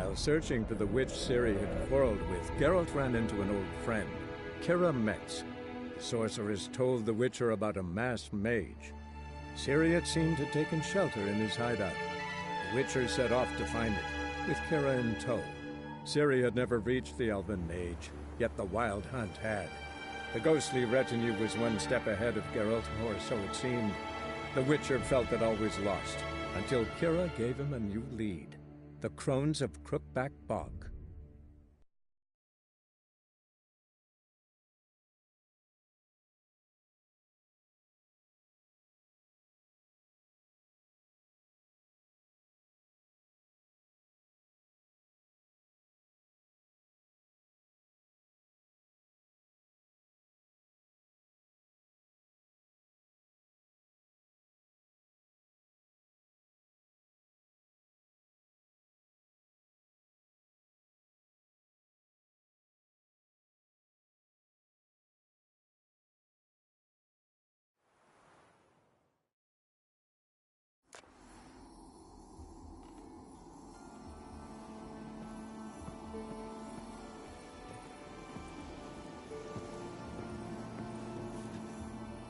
While searching for the witch Ciri had quarreled with, Geralt ran into an old friend, Kira Metz. The sorceress told the Witcher about a masked mage. Ciri had seemed to have taken shelter in his hideout. The Witcher set off to find it, with Kira in tow. Ciri had never reached the elven mage, yet the wild hunt had. The ghostly retinue was one step ahead of Geralt, or so it seemed. The Witcher felt that all was lost, until Kira gave him a new lead. The Crones of Crookback Bog.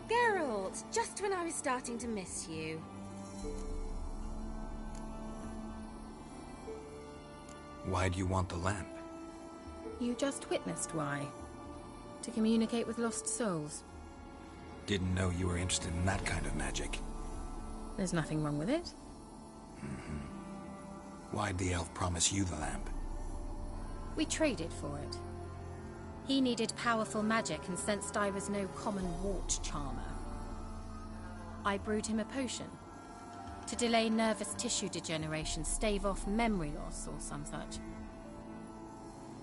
Geralt, just when I was starting to miss you. Why do you want the lamp? You just witnessed why. To communicate with lost souls. Didn't know you were interested in that kind of magic. There's nothing wrong with it. Why'd the elf promise you the lamp? We traded for it. He needed powerful magic and sensed I was no common wart charmer. I brewed him a potion. To delay nervous tissue degeneration, stave off memory loss or some such.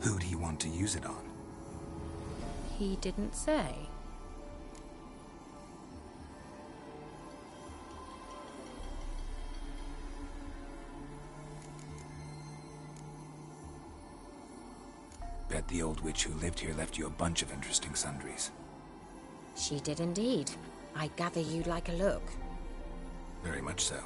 Who'd he want to use it on? He didn't say. Bet the old witch who lived here left you a bunch of interesting sundries. She did indeed. I gather you'd like a look. Very much so.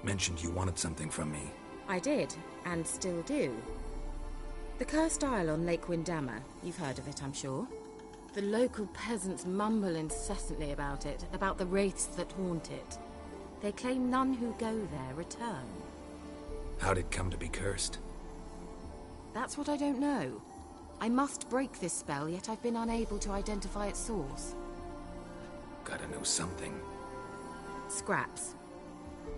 mentioned you wanted something from me. I did, and still do. The cursed isle on Lake Windammer. You've heard of it, I'm sure. The local peasants mumble incessantly about it, about the wraiths that haunt it. They claim none who go there return. How'd it come to be cursed? That's what I don't know. I must break this spell, yet I've been unable to identify its source. Gotta know something. Scraps.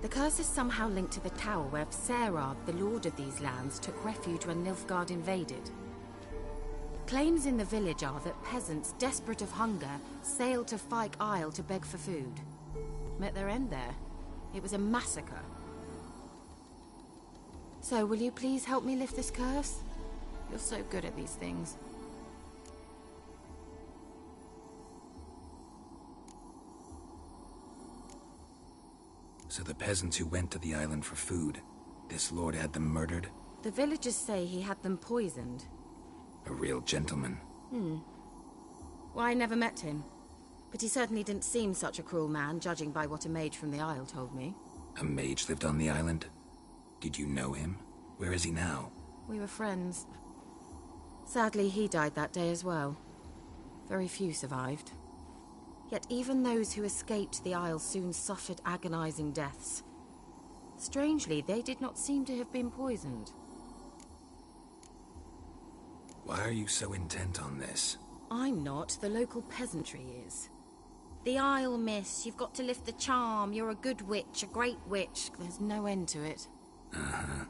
The curse is somehow linked to the tower where Serad, the lord of these lands, took refuge when Nilfgaard invaded. Claims in the village are that peasants, desperate of hunger, sailed to Fyke Isle to beg for food. Met their end there. It was a massacre. So, will you please help me lift this curse? You're so good at these things. So the peasants who went to the island for food, this lord had them murdered? The villagers say he had them poisoned. A real gentleman. Well, I never met him. But he certainly didn't seem such a cruel man, judging by what a mage from the Isle told me. A mage lived on the island? Did you know him? Where is he now? We were friends. Sadly, he died that day as well. Very few survived. Yet even those who escaped the Isle soon suffered agonizing deaths. Strangely, they did not seem to have been poisoned. Why are you so intent on this? I'm not. The local peasantry is. The Isle, miss. You've got to lift the charm. You're a good witch, a great witch. There's no end to it. Uh-huh.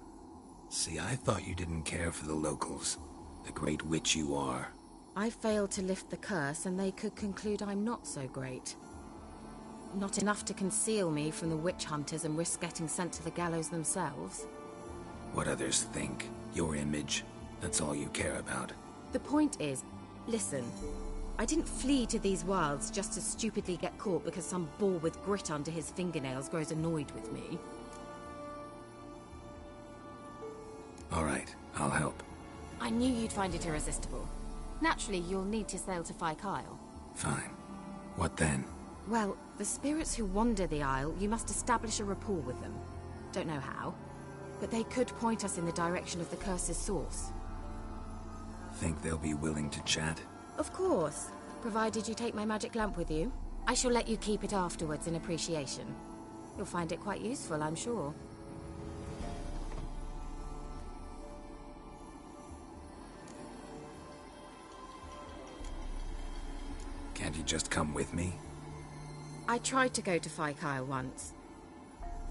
See, I thought you didn't care for the locals. The great witch you are. I failed to lift the curse, and they could conclude I'm not so great. Not enough to conceal me from the witch hunters and risk getting sent to the gallows themselves. What others think, your image, that's all you care about. The point is, listen, I didn't flee to these wilds just to stupidly get caught because some boar with grit under his fingernails grows annoyed with me. All right, I'll help. I knew you'd find it irresistible. Naturally, you'll need to sail to Fyke Isle. Fine. What then? Well, the spirits who wander the Isle, you must establish a rapport with them. Don't know how, but they could point us in the direction of the curse's source. Think they'll be willing to chat? Of course, provided you take my magic lamp with you. I shall let you keep it afterwards in appreciation. You'll find it quite useful, I'm sure. Can't you just come with me? I tried to go to Fyke Isle once.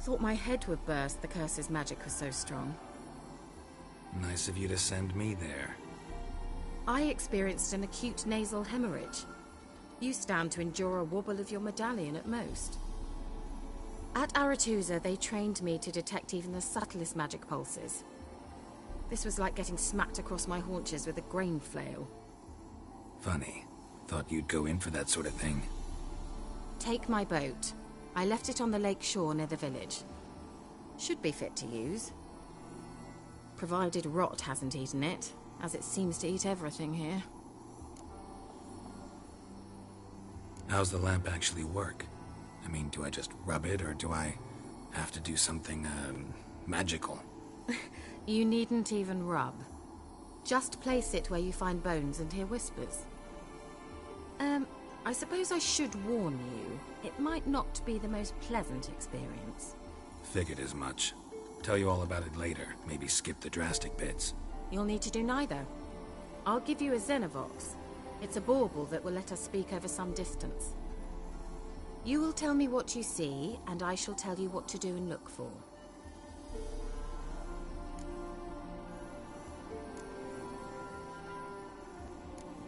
Thought my head would burst, the curse's magic was so strong. Nice of you to send me there. I experienced an acute nasal hemorrhage. You stand to endure a wobble of your medallion at most. At Aretusa, they trained me to detect even the subtlest magic pulses. This was like getting smacked across my haunches with a grain flail. Funny. Thought you'd go in for that sort of thing. Take my boat. I left it on the lake shore near the village. Should be fit to use. Provided rot hasn't eaten it, as it seems to eat everything here. How's the lamp actually work? I mean, do I just rub it, or do I have to do something, magical? You needn't even rub. Just place it where you find bones and hear whispers. I suppose I should warn you. It might not be the most pleasant experience. Figured as much. Tell you all about it later. Maybe skip the drastic bits. You'll need to do neither. I'll give you a Xenovox. It's a bauble that will let us speak over some distance. You will tell me what you see, and I shall tell you what to do and look for.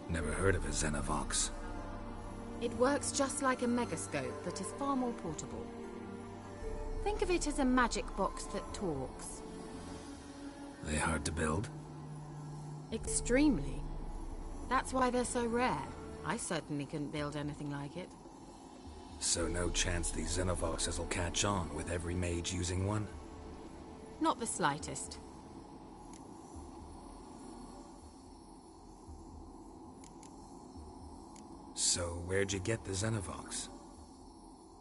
Never heard of a Xenovox. It works just like a megascope, but is far more portable. Think of it as a magic box that talks. They hard to build? Extremely. That's why they're so rare. I certainly couldn't build anything like it. So no chance these Xenovoxes will catch on with every mage using one? Not the slightest. So where'd you get the Xenovox?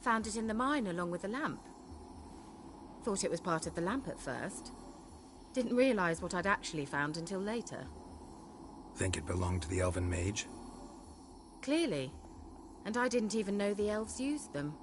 Found it in the mine along with the lamp. Thought it was part of the lamp at first. Didn't realize what I'd actually found until later. Think it belonged to the elven mage? Clearly. And I didn't even know the elves used them.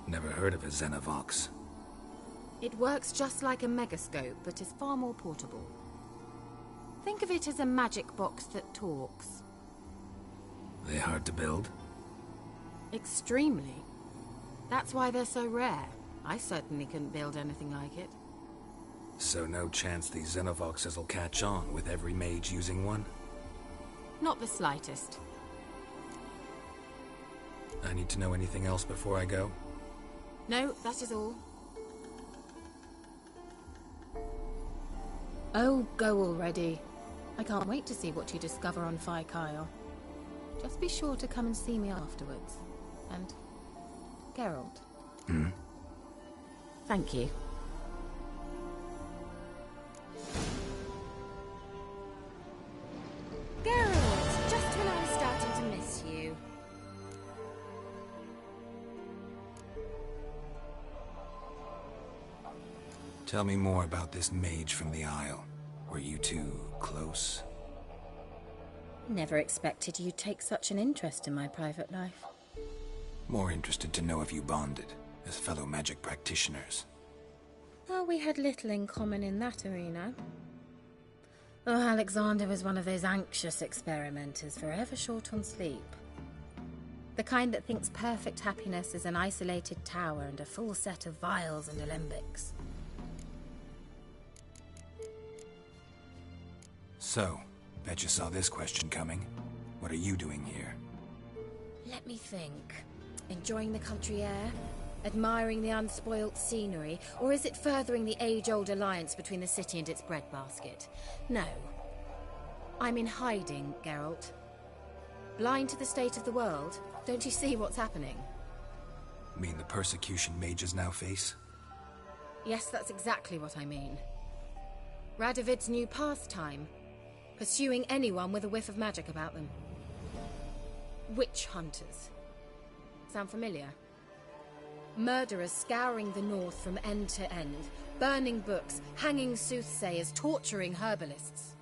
Never heard of a Xenovox. It works just like a megascope, but is far more portable. Think of it as a magic box that talks. They hard to build? Extremely. That's why they're so rare. I certainly couldn't build anything like it. So no chance these Xenovoxes will catch on with every mage using one? Not the slightest. I need to know anything else before I go? No, that is all. Oh, go already. I can't wait to see what you discover on Phi Kyle. Just be sure to come and see me afterwards. And Geralt. Thank you. Geralt, just when I was starting to miss you. Tell me more about this mage from the Isle. Were you two close? Never expected you'd take such an interest in my private life. More interested to know if you bonded, as fellow magic practitioners. Well, we had little in common in that arena. Oh, Alexander was one of those anxious experimenters, forever short on sleep. The kind that thinks perfect happiness is an isolated tower and a full set of vials and alembics. So, bet you saw this question coming. What are you doing here? Let me think. Enjoying the country air? Admiring the unspoilt scenery? Or is it furthering the age-old alliance between the city and its breadbasket? No. I'm in hiding, Geralt. Blind to the state of the world? Don't you see what's happening? Mean the persecution mages now face? Yes, that's exactly what I mean. Radovid's new pastime. pursuing anyone with a whiff of magic about them. Witch hunters. Sound familiar? Murderers scouring the north from end to end, burning books, hanging soothsayers, torturing herbalists.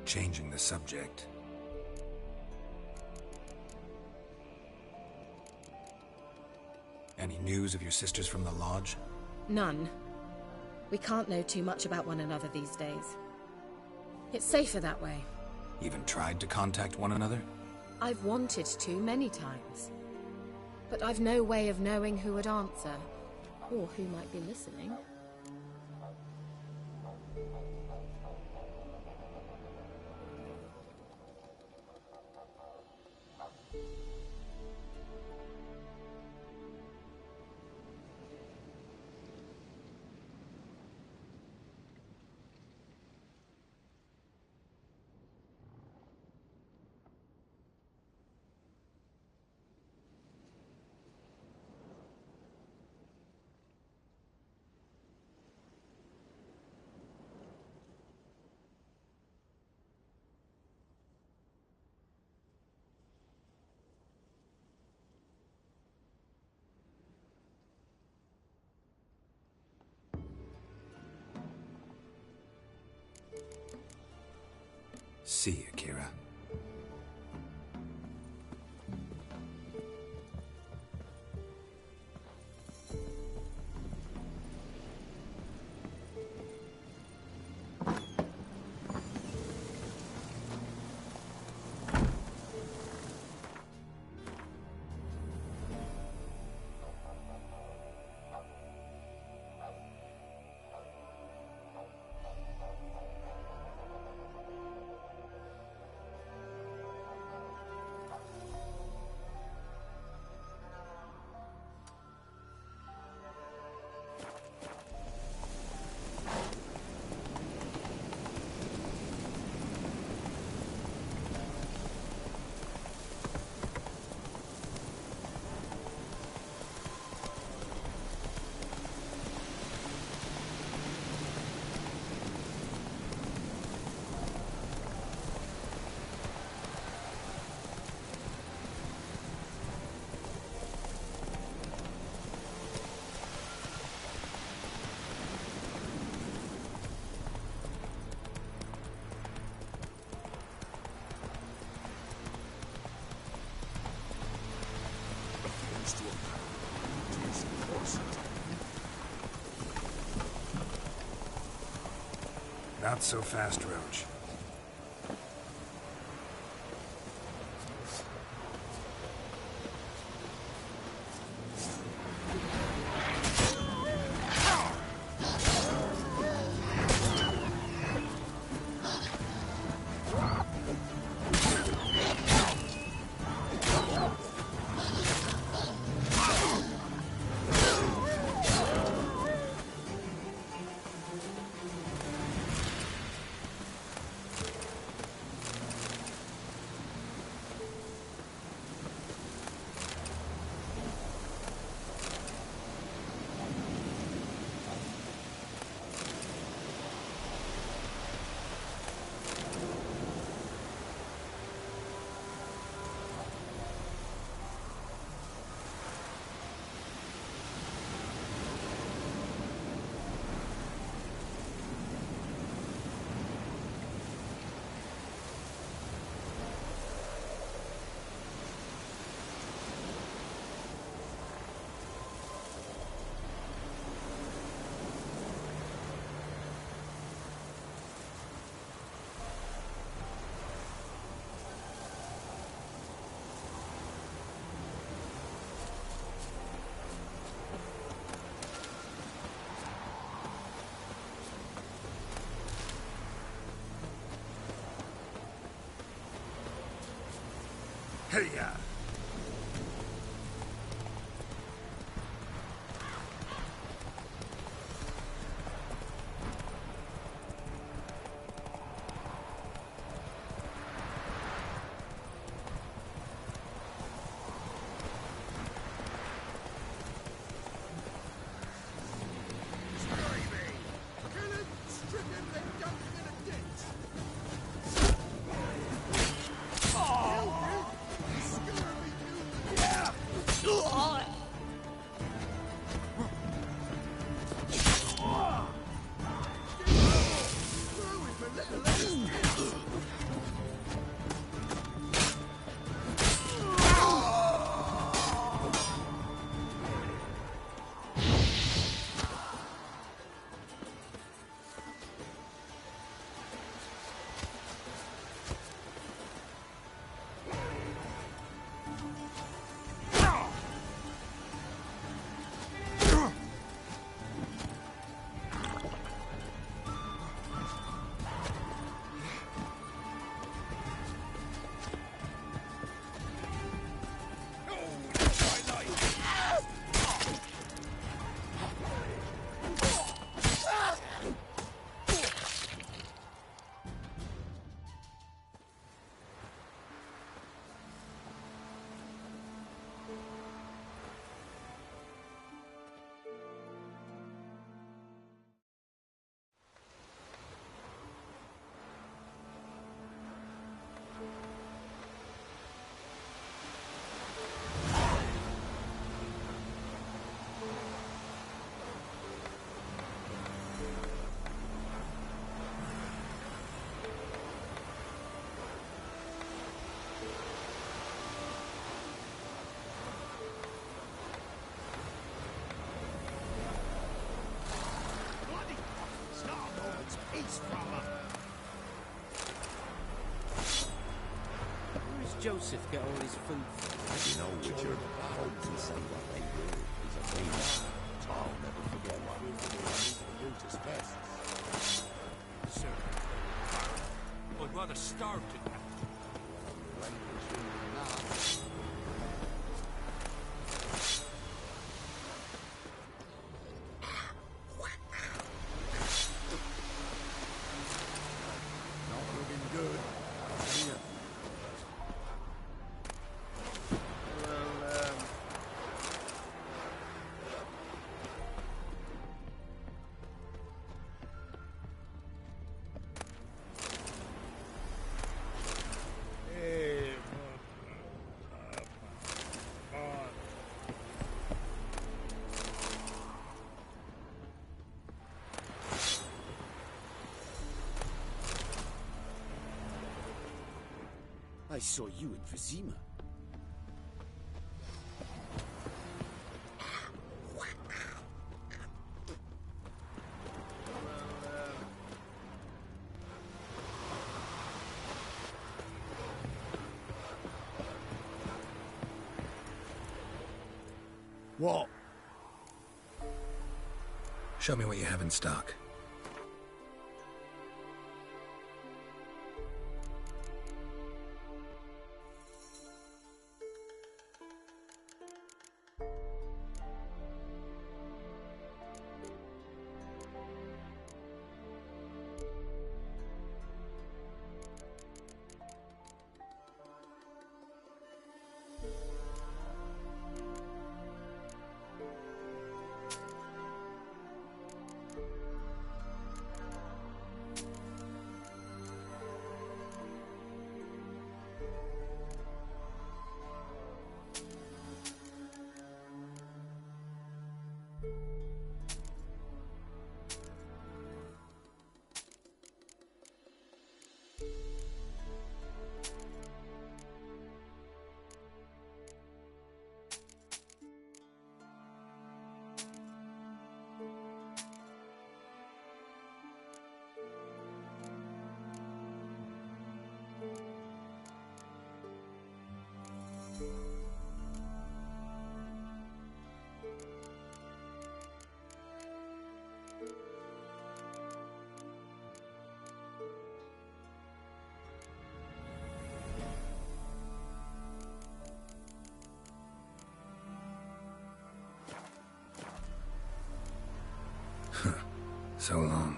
Changing the subject. Any news of your sisters from the lodge? None. We can't know too much about one another these days. It's safer that way. Even tried to contact one another? I've wanted to many times. But I've no way of knowing who would answer, or who might be listening. see you, Kira. Not so fast, Roach. Hey-ya! Where does Joseph get all his food from? You know, Richard, hope to say what they will is a thing. I'll never forget what we did in winter's fests. Sir, I'd rather starve to death. I saw you in Vizima. What? Show me what you have in stock. So long.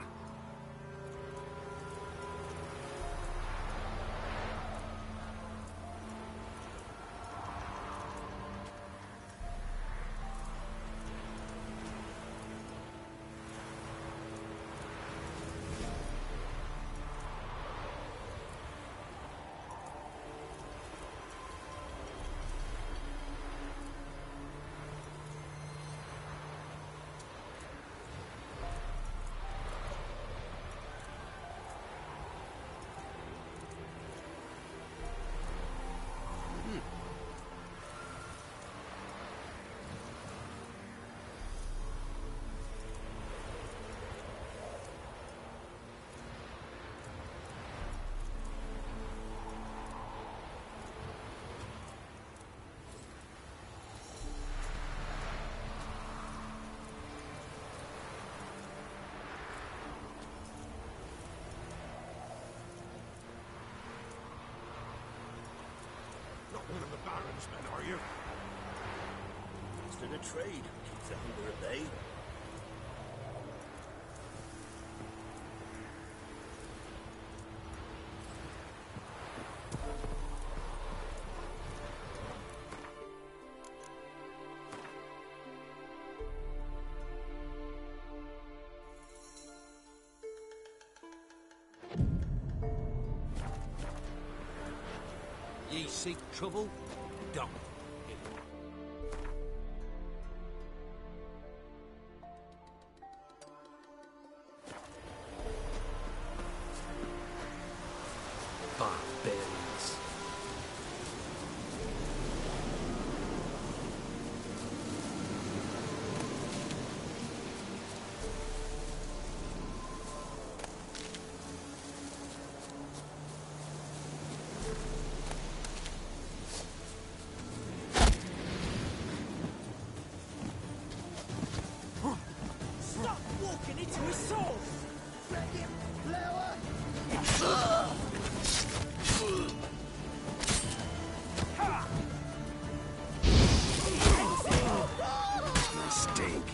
One of the Baron's men, are you? Master of trade, keeps the hunger at bay. Ye seek trouble? Don't. Barbarians. Walking into his sword! Mistake.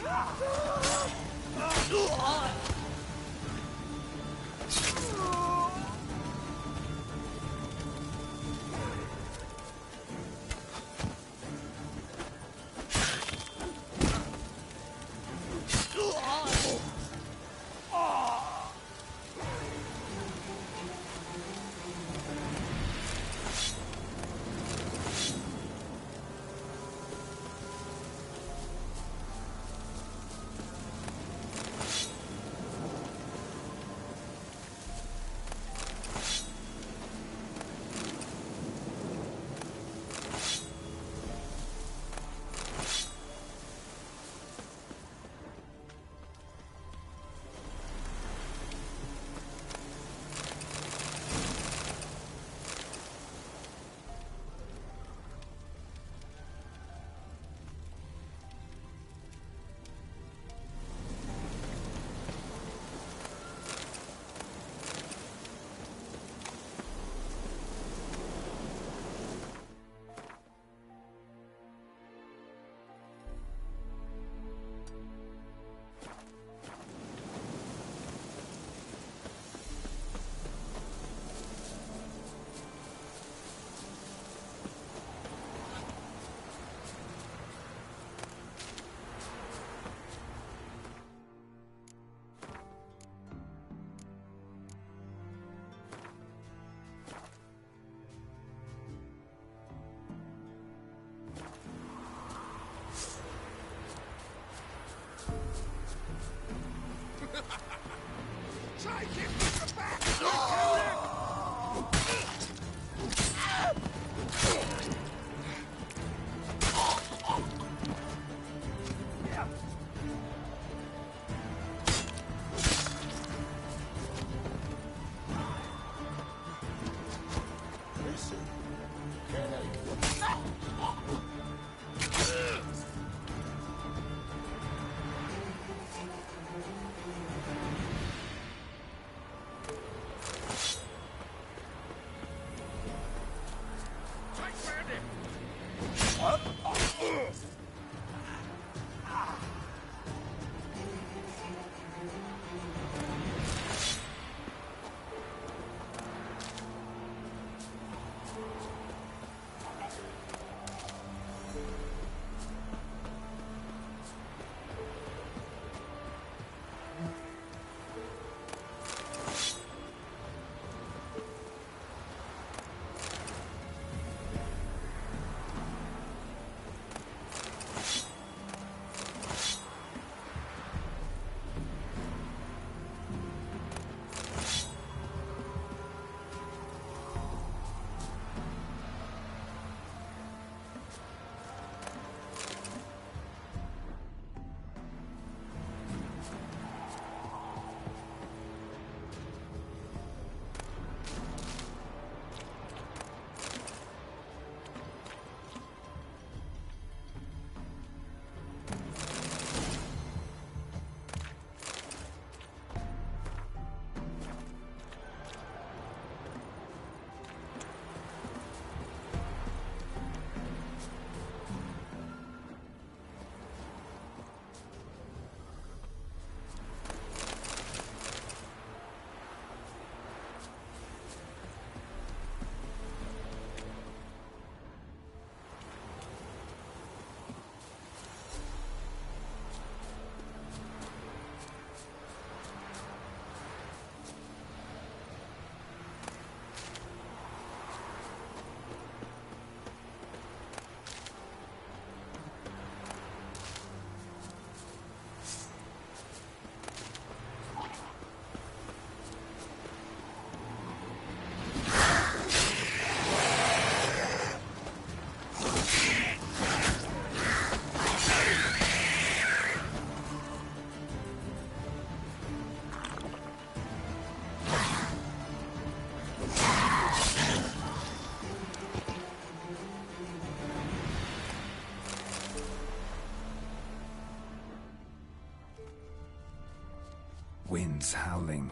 Winds howling.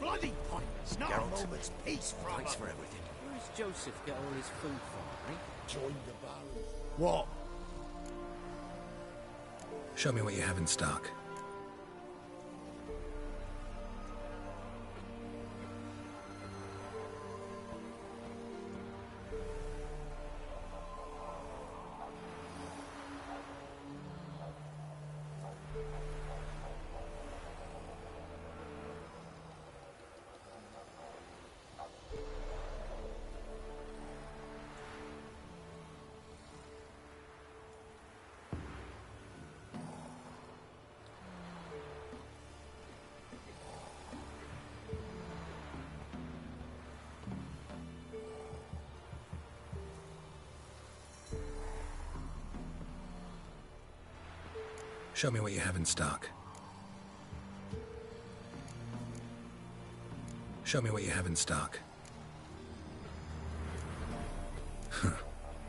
Bloody pointless, not a moment's peace from Thanks for everything. Where does Joseph get all his food from, eh? Join the Baron. What? Show me what you have in stock. Show me what you have in stock. Show me what you have in stock.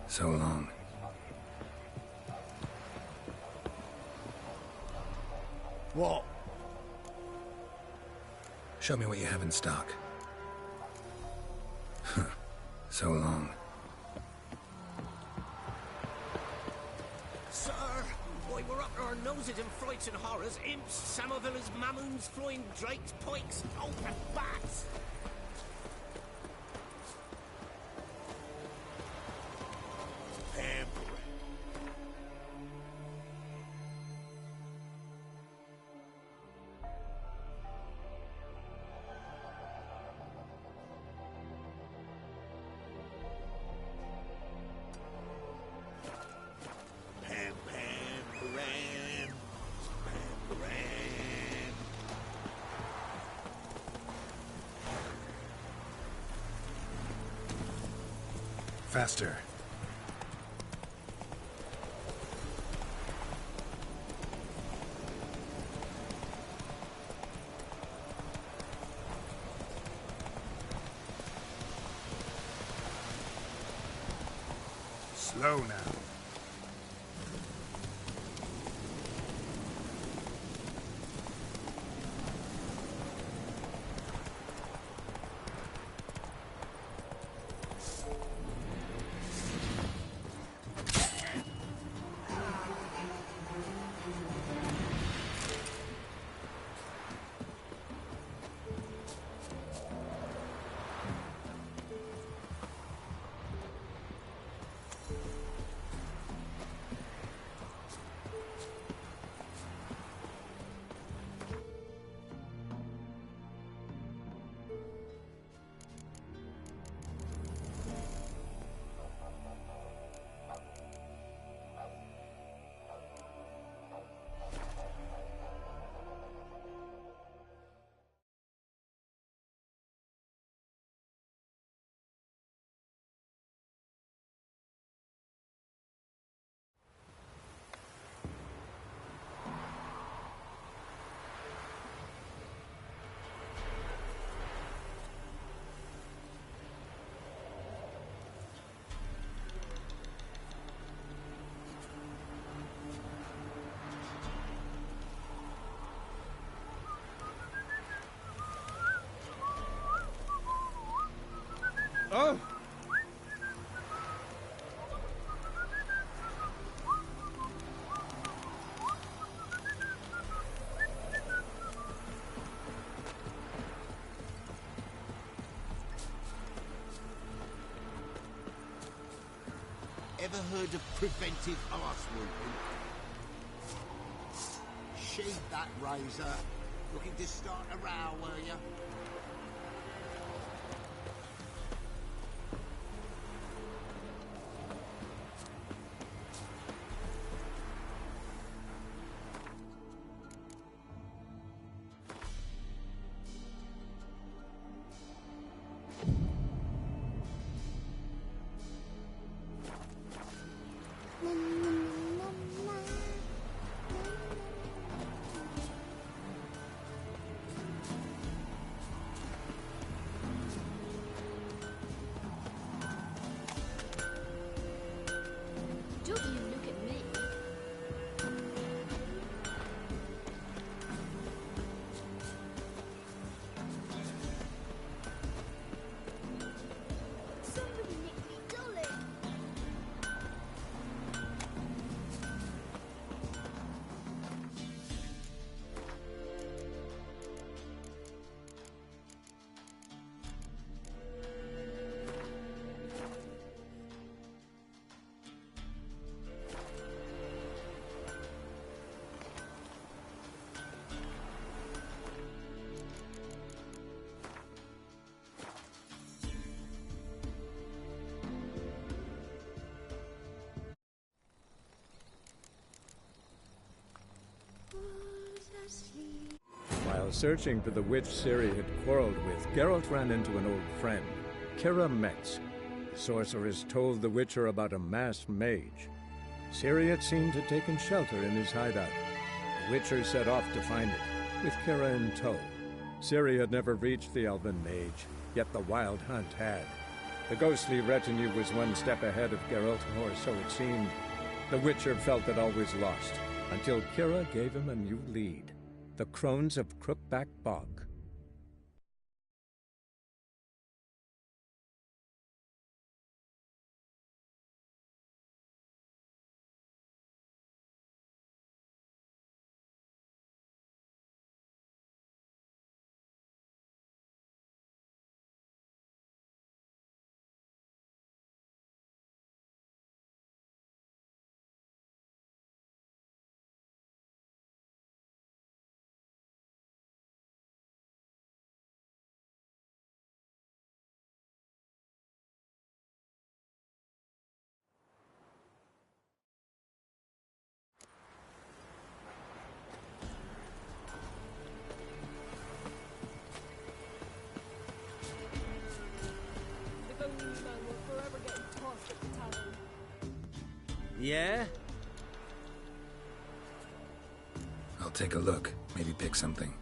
So long. What? Show me what you have in stock. So long. Sir, boy, we're up to our noses in frights and horrors. Imps, Samovillas, Mamoons, flying drakes, pikes, open bats. Faster. Slow now. Oh! Ever heard of preventive arse whooping? Sheathe that razor. Looking to start a row, were you? Don't you look at me. Somebody nicked me dolly. While searching for the witch Ciri had quarreled with, Geralt ran into an old friend, Kira Metz. The sorceress told the Witcher about a masked mage. Ciri had seemed to have taken shelter in his hideout. The Witcher set off to find it, with Kira in tow. Ciri had never reached the elven mage, yet the wild hunt had. The ghostly retinue was one step ahead of Geralt, or so it seemed. The Witcher felt that all was lost, until Kira gave him a new lead. The Crones of Crookback Bog. Yeah? I'll take a look. Maybe pick something.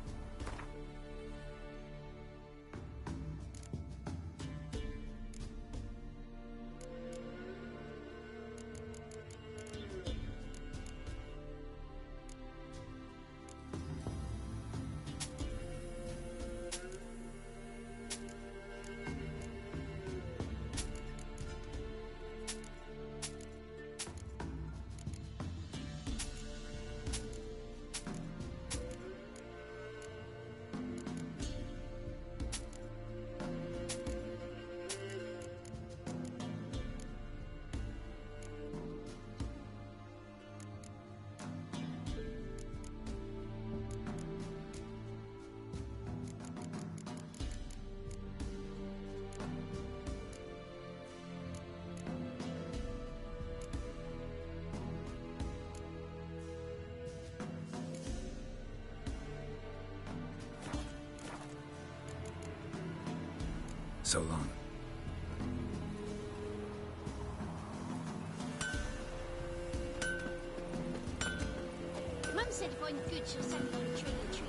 So long. Mum said if I'm good, she'll send me on a tree of trees.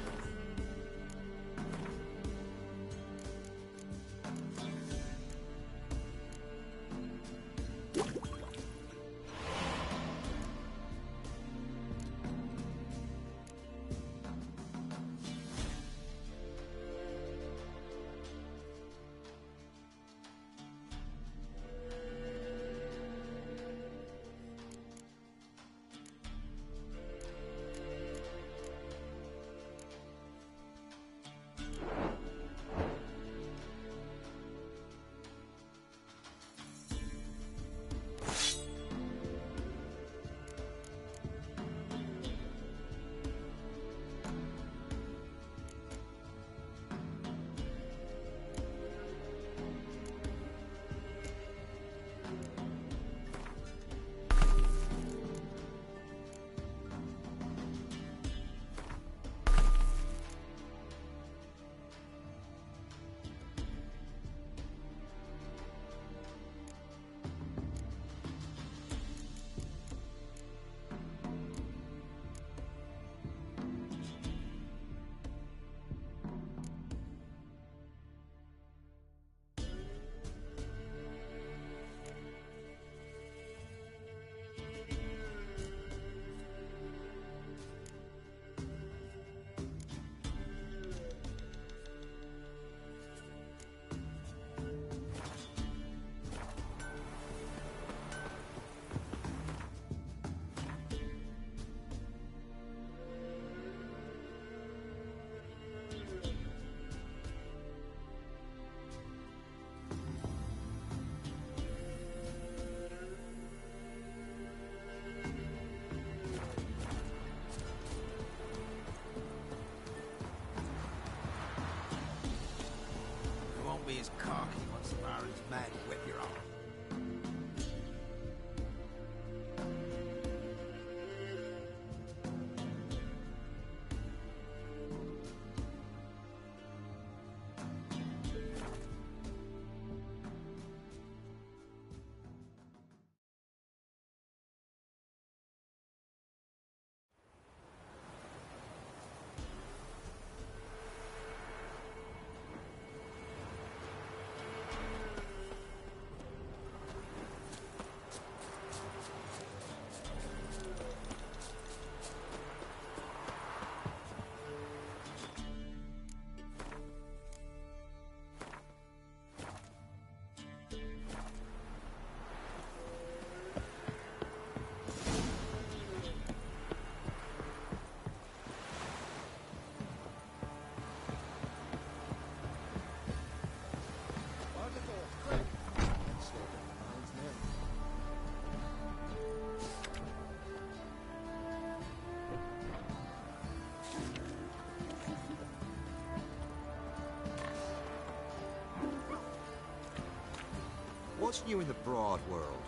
What's new in the broad world?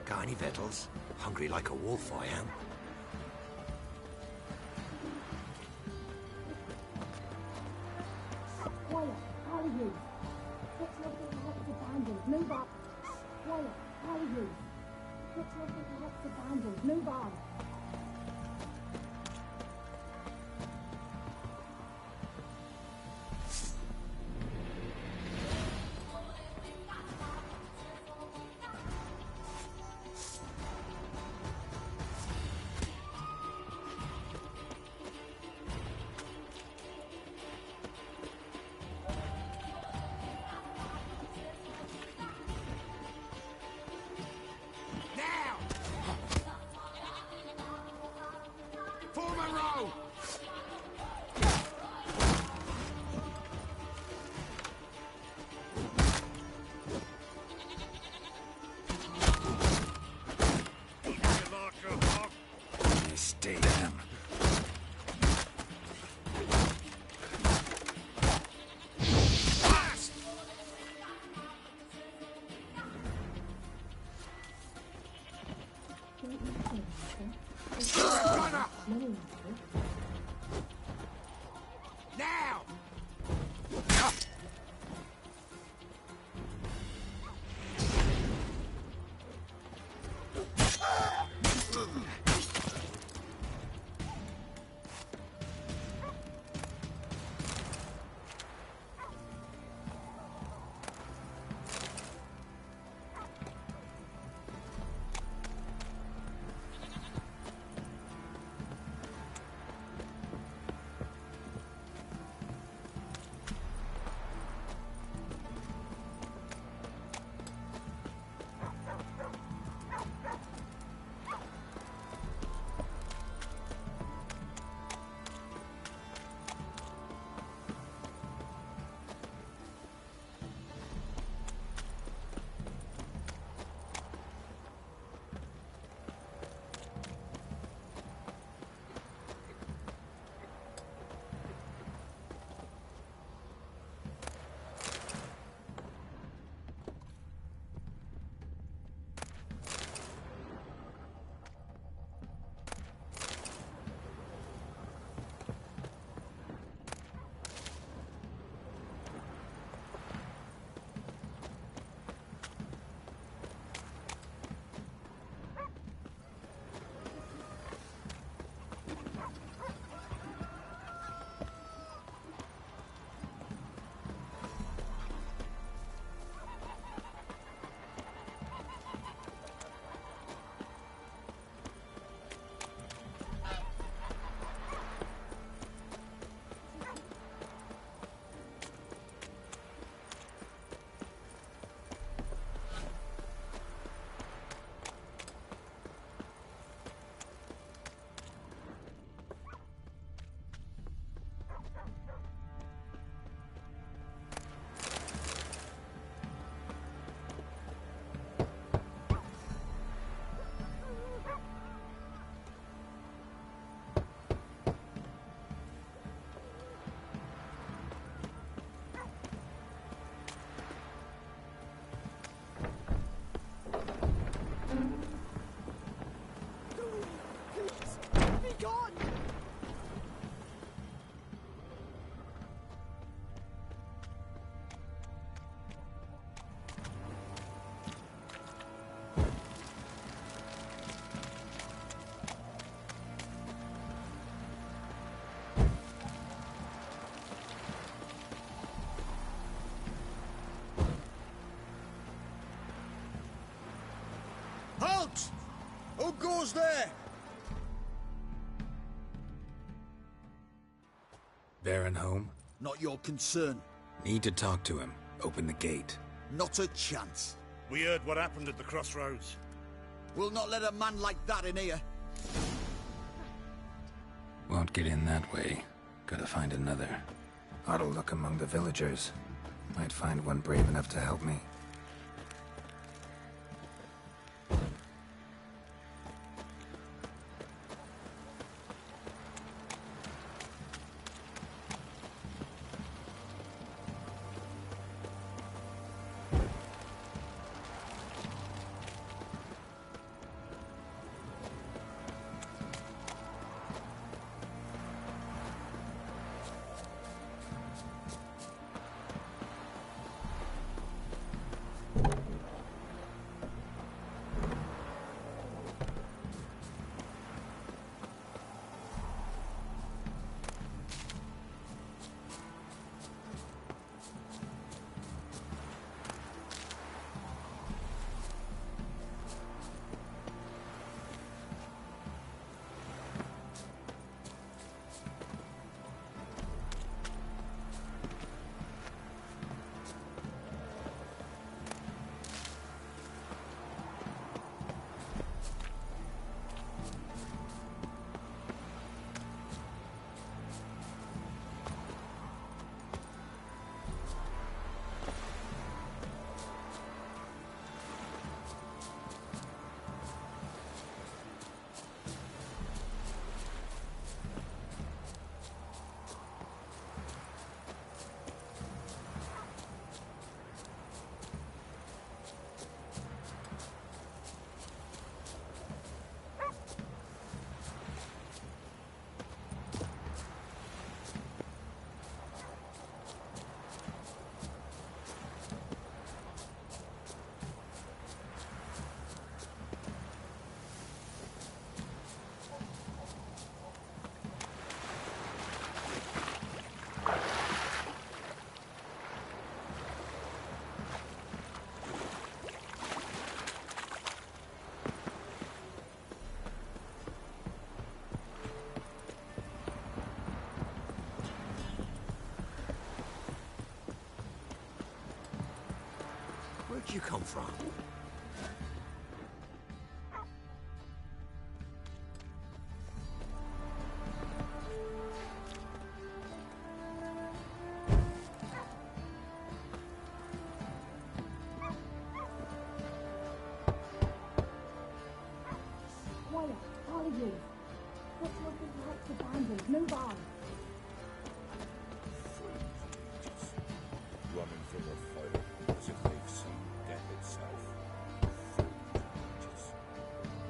Got any victuals? Hungry like a wolf, I am. Quiet, how are you? What's your little what's abandoned? Move up. Quiet, how are you? What's your little what's abandoned? Move on. Stay down. Now! Halt! Who goes there? Baron home? Not your concern. Need to talk to him. Open the gate. Not a chance. We heard what happened at the crossroads. We'll not let a man like that in here. Won't get in that way. Gotta find another. Ought to look among the villagers. Might find one brave enough to help me. come from? Quiet, all of you. What's up with the huts abandoned? Move on. Running from the fire as if they've seen death itself.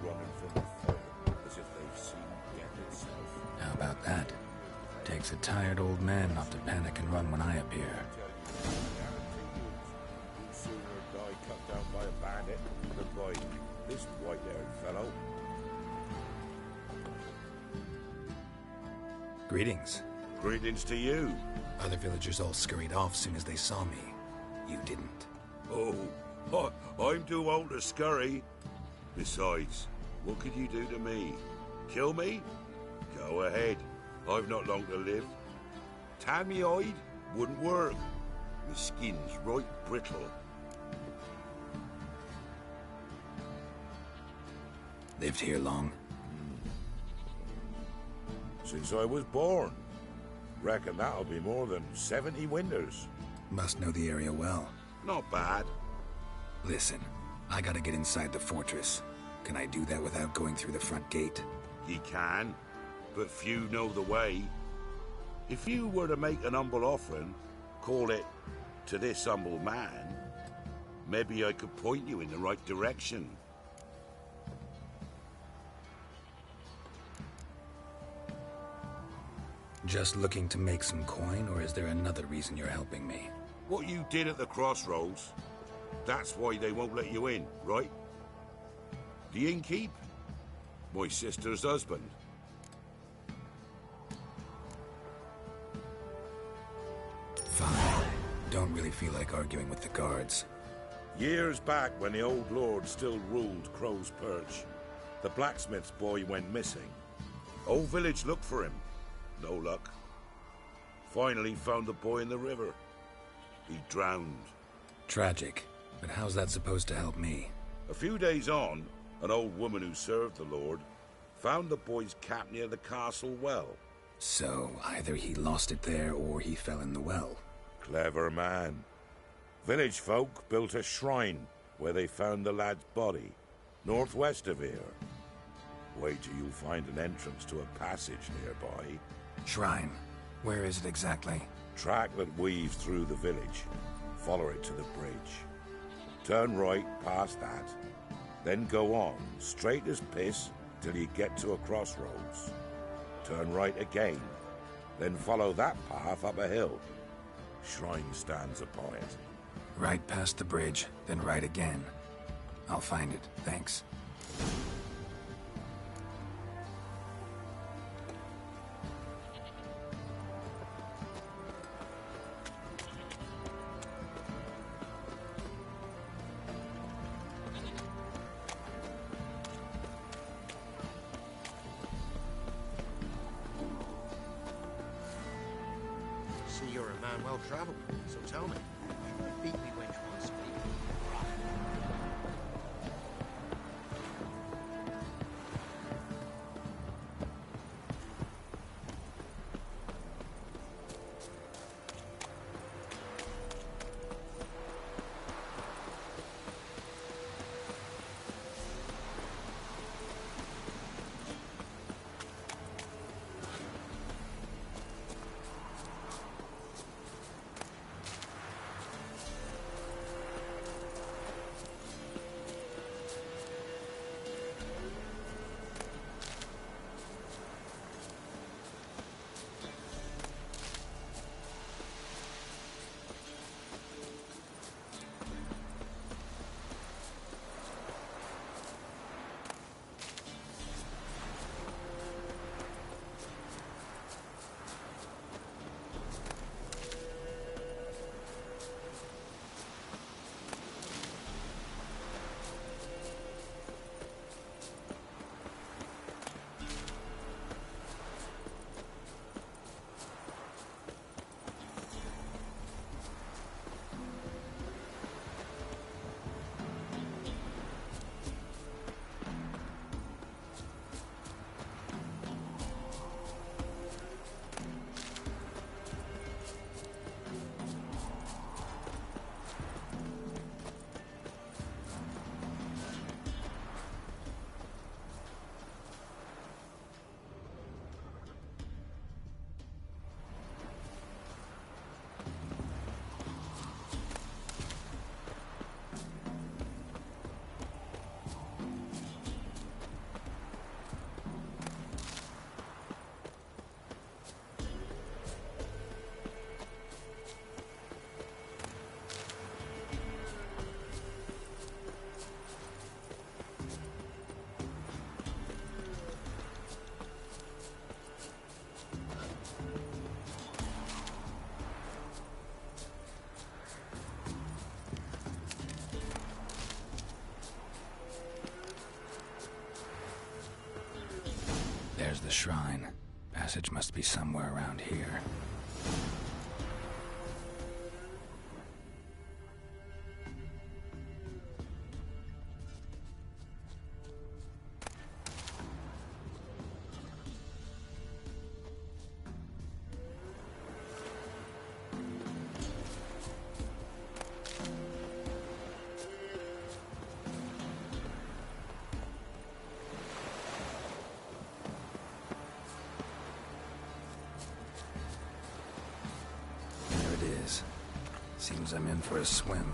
Running from the fire as if they've seen death itself. How about that? Takes a tired old man not to panic and run when I appear. You'd sooner die cut down by a bandit than by this white-haired fellow. Greetings. Greetings to you. Other villagers all scurried off soon as they saw me. You didn't. Oh, I'm too old to scurry. Besides, what could you do to me? Kill me? Go ahead. I've not long to live. Tan me hide? Wouldn't work. My skin's right brittle. Lived here long? Since I was born. Reckon that'll be more than 70 winters. Must know the area well. Not bad. Listen, I gotta get inside the fortress. Can I do that without going through the front gate? Ye can, but few know the way. If you were to make an humble offering, call it to this humble man, maybe I could point you in the right direction. Just looking to make some coin, or is there another reason you're helping me? What you did at the crossroads, that's why they won't let you in, right? The innkeep? My sister's husband. Fine. Don't really feel like arguing with the guards. Years back, when the old lord still ruled Crow's Perch, the blacksmith's boy went missing. Whole village looked for him. No luck. Finally found the boy in the river. He drowned. Tragic. But how's that supposed to help me? A few days on, an old woman who served the lord found the boy's cap near the castle well. So, either he lost it there or he fell in the well. Clever man. Village folk built a shrine where they found the lad's body, northwest of here. Wait till you find an entrance to a passage nearby. Shrine. Where is it exactly? Track that weaves through the village. Follow it to the bridge. Turn right past that. Then go on, straight as piss, till you get to a crossroads. Turn right again. Then follow that path up a hill. Shrine stands upon it. Right past the bridge, then right again. I'll find it, thanks. You're a man well traveled, so tell me, beat me wench once, please. shrine. Passage must be somewhere around here. Seems I'm in for a swim.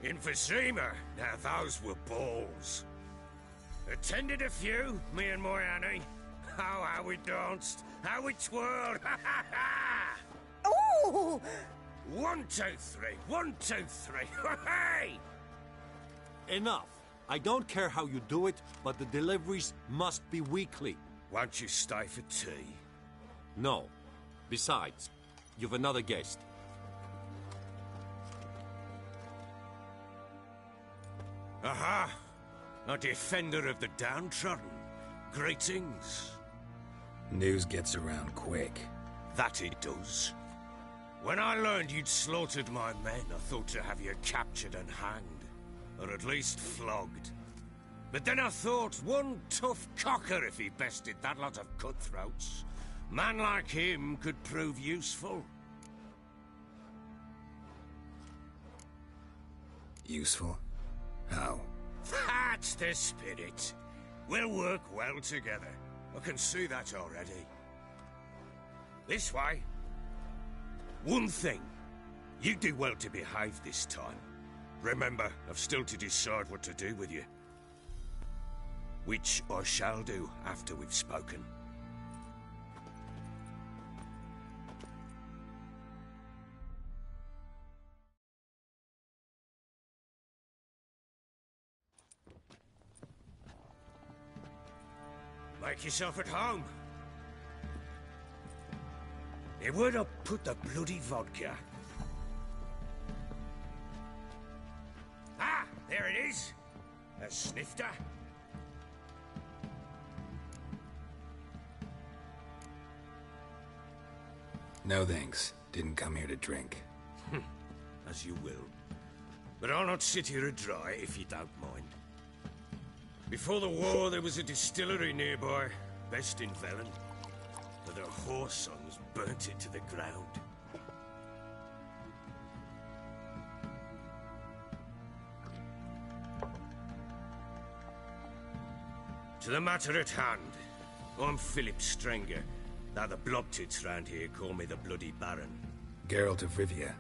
Emphysema. Now those were balls. Attended a few, me and my Annie. Oh, how we danced, how we twirled. Ha ha ha! Oh! 1, 2, 3. 1, 2, 3. Hey! Enough. I don't care how you do it, but the deliveries must be weekly. Won't you stay for tea? No. Besides, you've another guest. Aha! A defender of the downtrodden. Greetings. News gets around quick. That it does. When I learned you'd slaughtered my men, I thought to have you captured and hanged. Or at least flogged. But then I thought, one tough cocker if he bested that lot of cutthroats. Man like him could prove useful. Useful? How? That's the spirit. We'll work well together. I can see that already. This way. One thing. You do well to behave this time. Remember, I've still to decide what to do with you. Which I shall do after we've spoken. Make yourself at home. Hey, where'd I put the bloody vodka? Ah, there it is. A snifter. No thanks. Didn't come here to drink. As you will. But I'll not sit here dry if you don't mind. Before the war, there was a distillery nearby, best in Velen. But their whore sons burnt it to the ground. To the matter at hand, I'm Philip Strenger. Now the blobtits round here call me the Bloody Baron. Geralt of Rivia.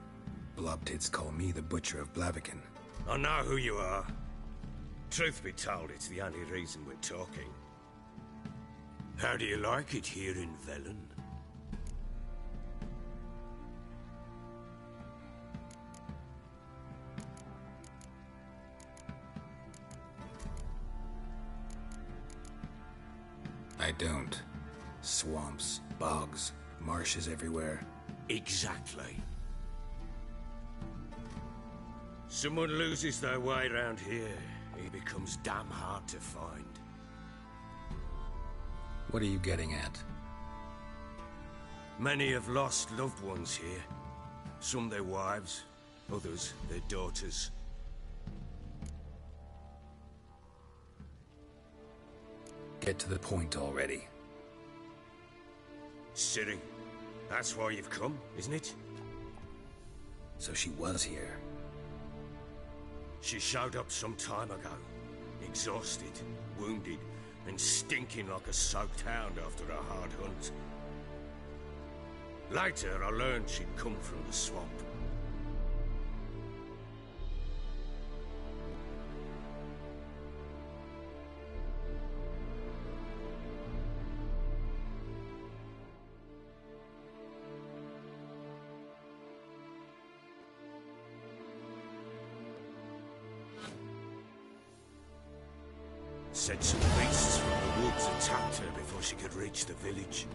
Blobtits call me the Butcher of Blaviken. I know who you are. Truth be told, it's the only reason we're talking. How do you like it here in Velen? I don't. Swamps, bogs, marshes everywhere. Exactly. Someone loses their way around here, he becomes damn hard to find. What are you getting at? Many have lost loved ones here. Some their wives, others their daughters. Get to the point already. Ciri, that's why you've come, isn't it? So she was here. She showed up some time ago. Exhausted, wounded, and stinking like a soaked hound after a hard hunt. Later, I learned she'd come from the swamp. Said some beasts from the woods attacked her before she could reach the village.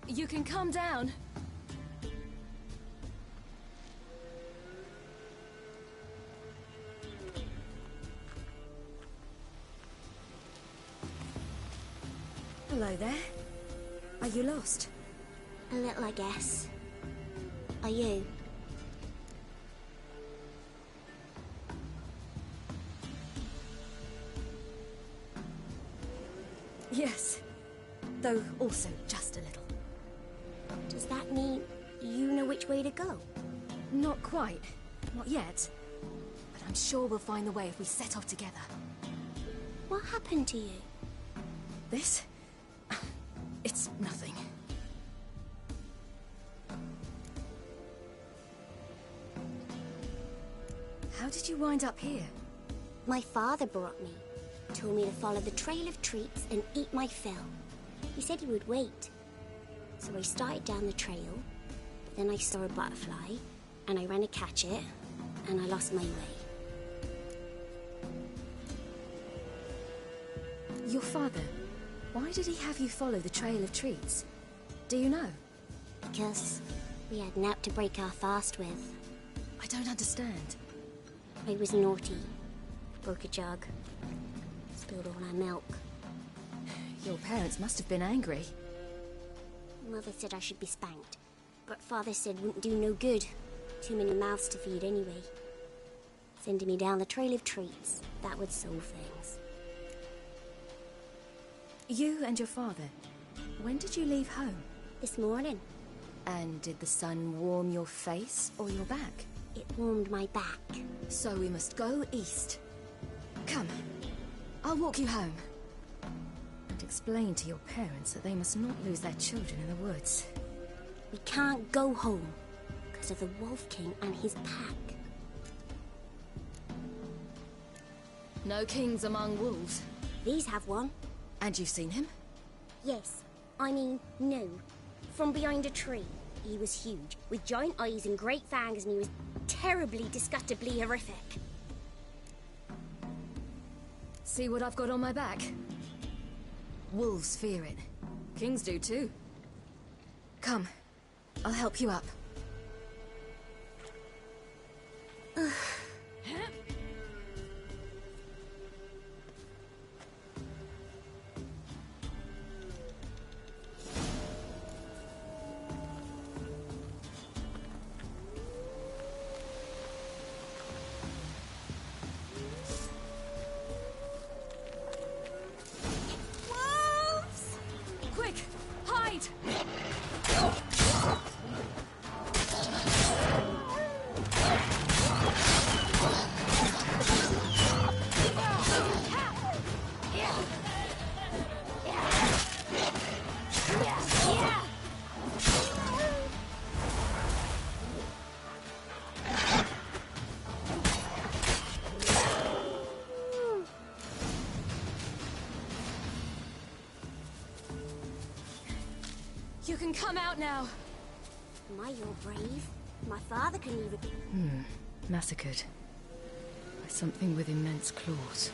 You can calm down. Hello there. Are you lost? A little, I guess. Are you? Yes. Though also just a little. Does that mean you know which way to go? Not quite. Not yet. But I'm sure we'll find the way if we set off together. What happened to you? This? It's nothing. How did you wind up here? My father brought me. Told me to follow the trail of treats and eat my fill. He said he would wait. So I started down the trail, but then I saw a butterfly, and I ran to catch it, and I lost my way. Your father? Why did he have you follow the trail of treats? Do you know? Because we had nap to break our fast with. I don't understand. I was naughty. Broke a jug. Spilled all our milk. Your parents must have been angry. Mother said I should be spanked, but Father said wouldn't do no good. Too many mouths to feed anyway. Sending me down the trail of treats, that would solve things. You and your father, when did you leave home? This morning. And did the sun warm your face or your back? It warmed my back. So we must go east. Come, I'll walk you home. And explain to your parents that they must not lose their children in the woods. We can't go home because of the Wolf King and his pack. No kings among wolves. These have one. And you've seen him? Yes. I mean, no. From behind a tree. He was huge, with giant eyes and great fangs, and he was terribly, disgustingly horrific. See what I've got on my back? Wolves fear it. Kings do too. Come, I'll help you up. You can come out now. My, you're brave. My father couldn't even... Massacred. By something with immense claws.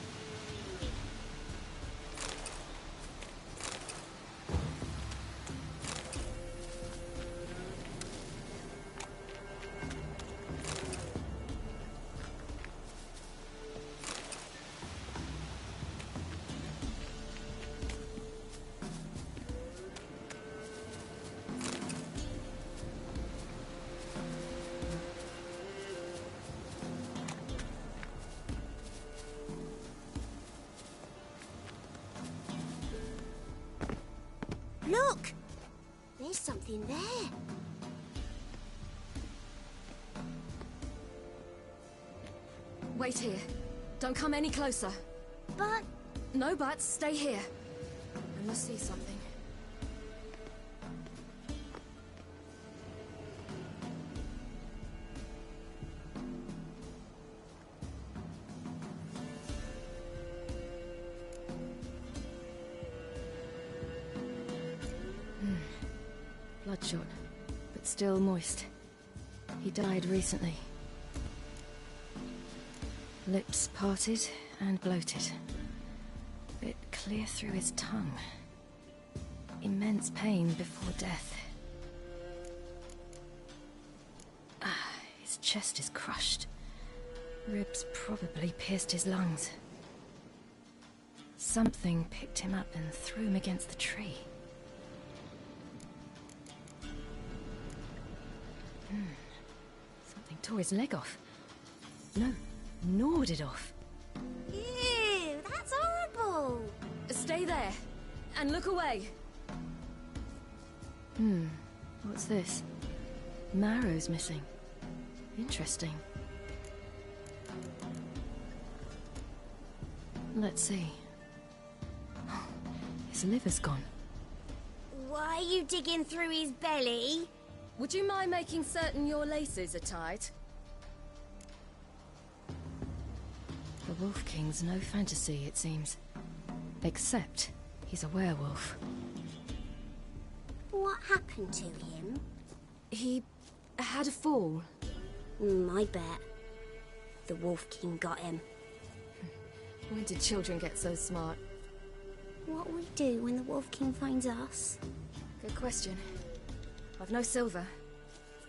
Look! There's something there. Wait here. Don't come any closer. But... No buts. Stay here. I must see something. Bloodshot, but still moist. He died recently. Lips parted and bloated. Bit clear through his tongue. immense pain before death. His chest is crushed. Ribs probably pierced his lungs. Something picked him up and threw him against the tree. Something tore his leg off. No, gnawed it off. Ew, that's horrible! Stay there, and look away. What's this? Marrow's missing. Interesting. Let's see. His liver's gone. Why are you digging through his belly? Would you mind making certain your laces are tied? The Wolf King's no fantasy, it seems. Except he's a werewolf. What happened to him? He had a fall. I bet. The Wolf King got him. When did children get so smart? What'll we do when the Wolf King finds us? Good question. I've no silver,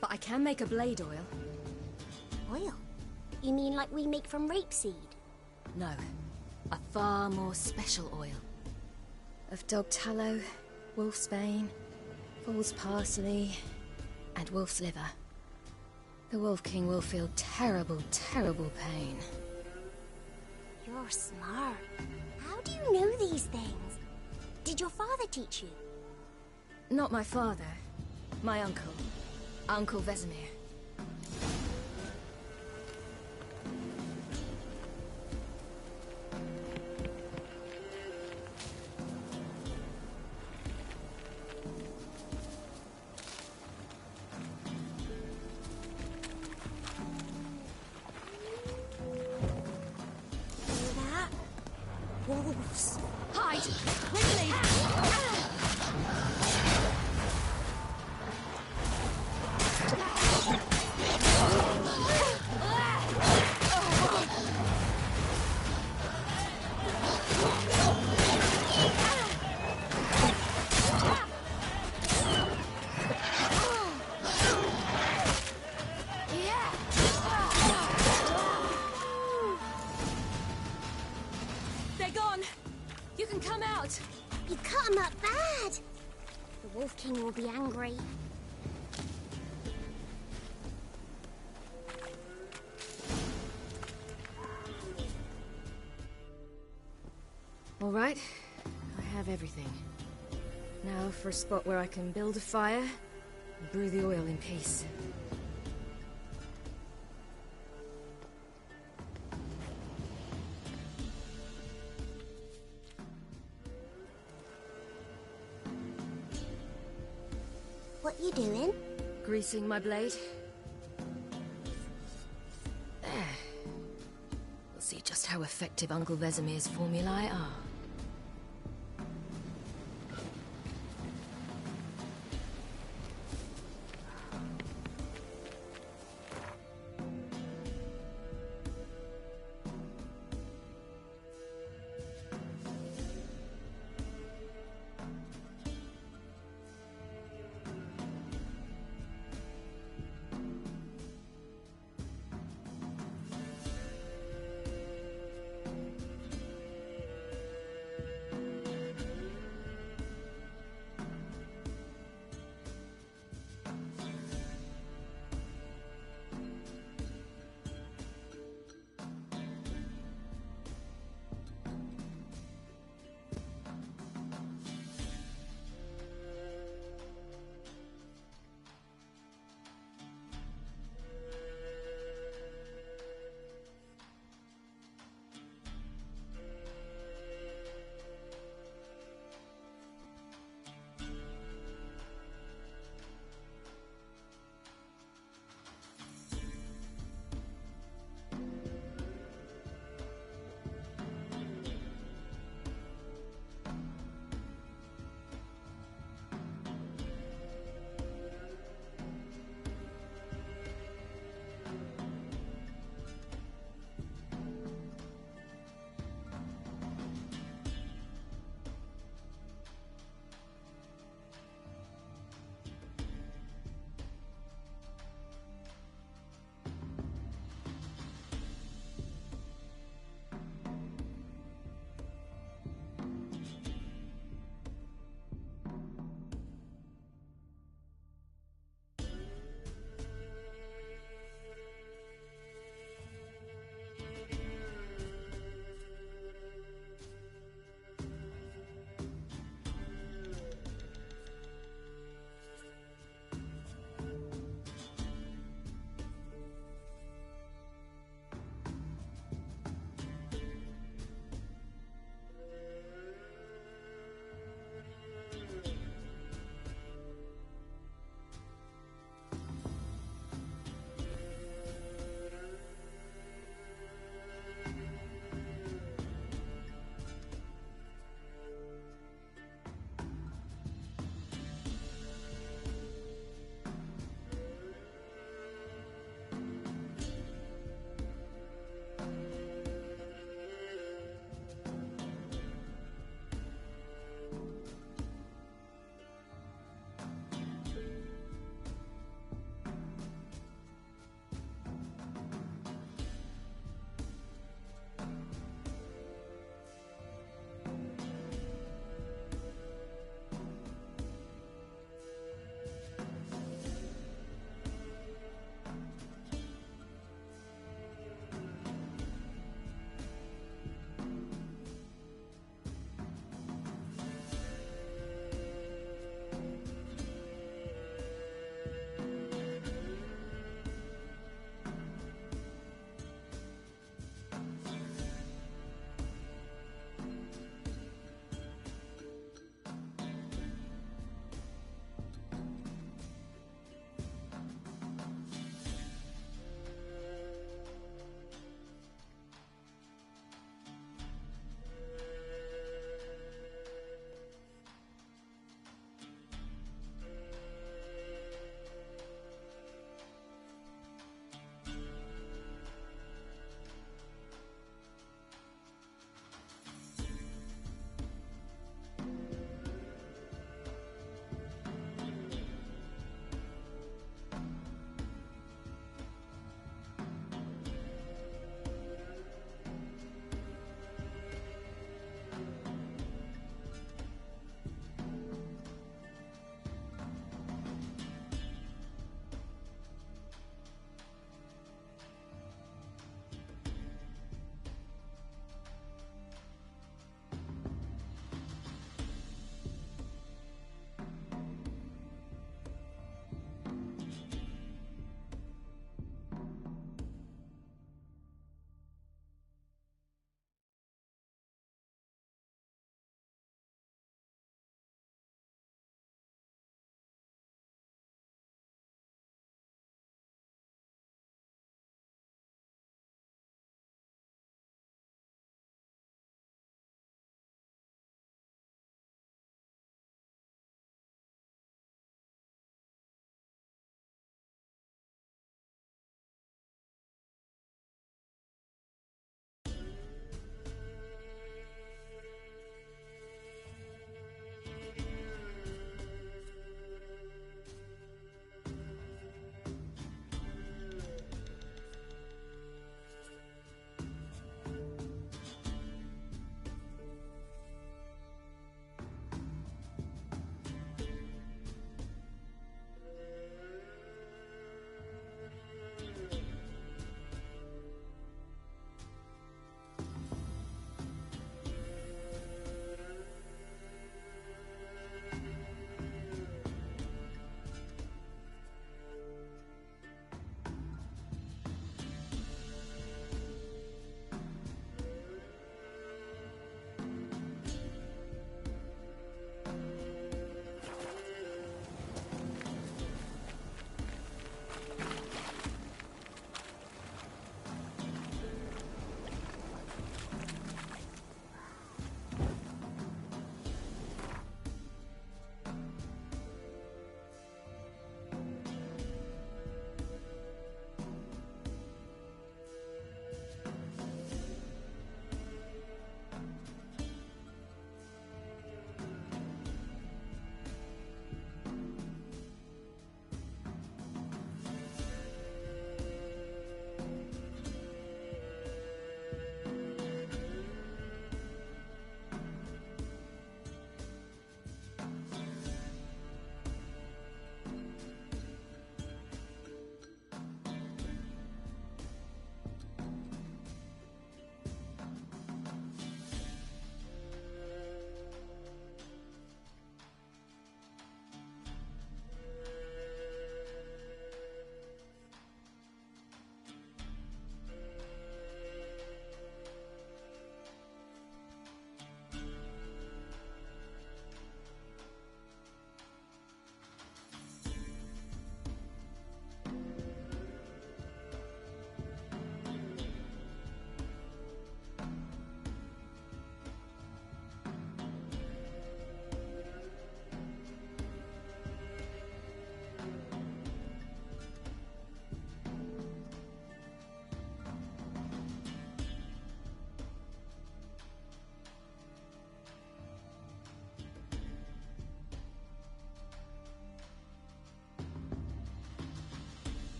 but I can make a blade oil. Oil? You mean like we make from rapeseed? No, a far more special oil. Of dog tallow, wolf's bane, fool's parsley, and wolf's liver. The Wolf King will feel terrible, terrible pain. You're smart. How do you know these things? Did your father teach you? Not my father. My uncle. Uncle Vesemir. Wolves. Hide! Quickly! You can come out! You cut him up bad! The Wolf King will be angry. All right, I have everything. Now for a spot where I can build a fire and brew the oil in peace. What you doing? Greasing my blade. There. We'll see just how effective Uncle Vesemir's formulae are.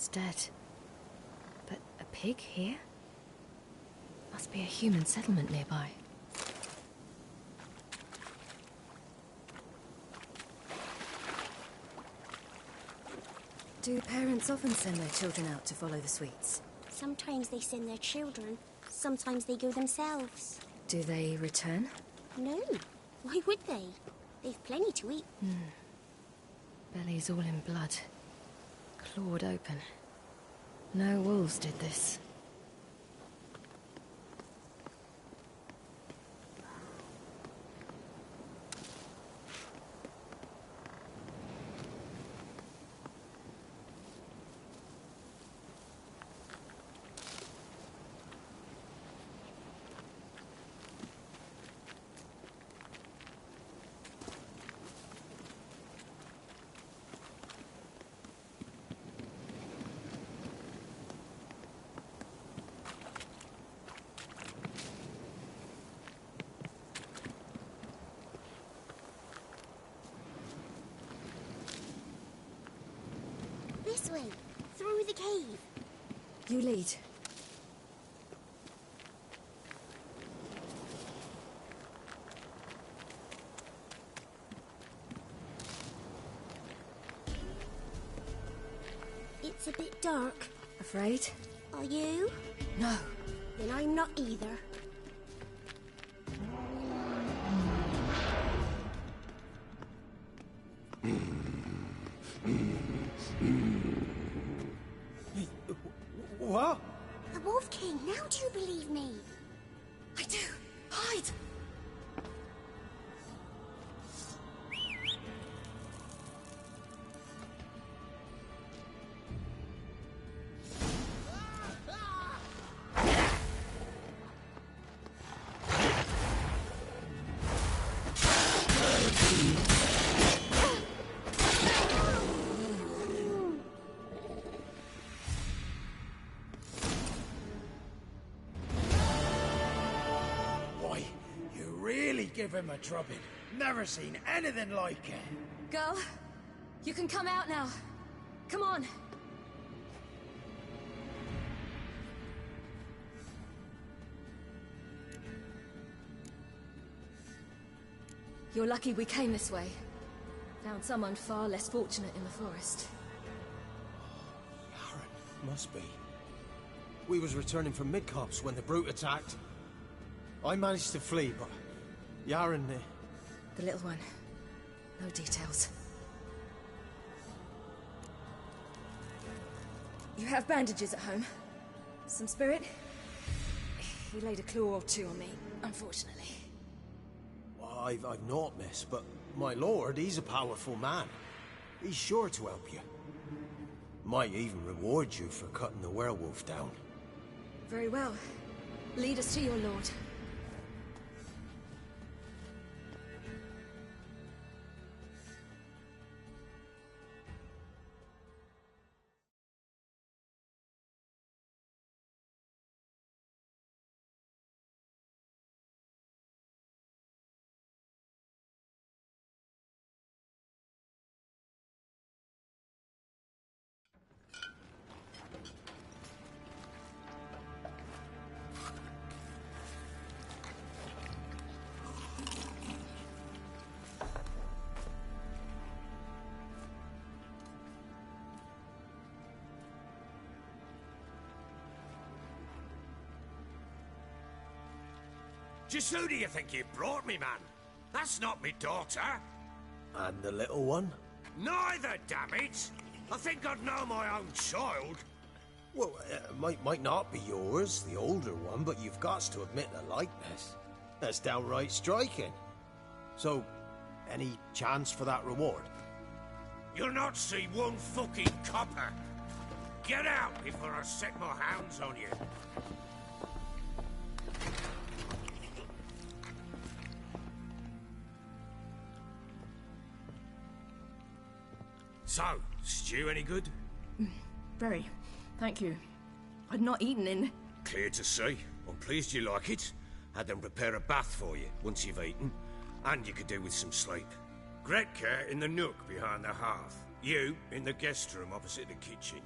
was dead. But a pig here? Must be a human settlement nearby. Do parents often send their children out to follow the sweets? Sometimes they send their children, sometimes they go themselves. Do they return? No. Why would they? They've plenty to eat. Bellies all in blood. Clawed open. No wolves did this. This way, through the cave. You lead. It's a bit dark. Afraid? Are you? No. Then I'm not either. What? The Wolf King, now do you believe me? I do. Hide! Give him a drubbing. Never seen anything like it. Girl, you can come out now. Come on. You're lucky we came this way. Found someone far less fortunate in the forest. Aaron, must be. We was returning from Midcops when the brute attacked. I managed to flee, but Yaren... The little one. No details. You have bandages at home? Some spirit? He laid a claw or two on me, unfortunately. Well, I've naught, miss, but my lord, he's a powerful man. He's sure to help you. Might even reward you for cutting the werewolf down. Very well. Lead us to your lord. Just who do you think you brought me, man? That's not me daughter. And the little one? Neither, damn it! I think I'd know my own child. Well, might not be yours, the older one, but you've got to admit the likeness. That's downright striking. So, any chance for that reward? You'll not see one fucking copper. Get out before I set my hounds on you. So, stew any good? Very. Thank you. I'd not eaten in... Clear to see. I'm pleased you like it. Had them prepare a bath for you once you've eaten. And you could do with some sleep. Gretka in the nook behind the hearth. You in the guest room opposite the kitchen.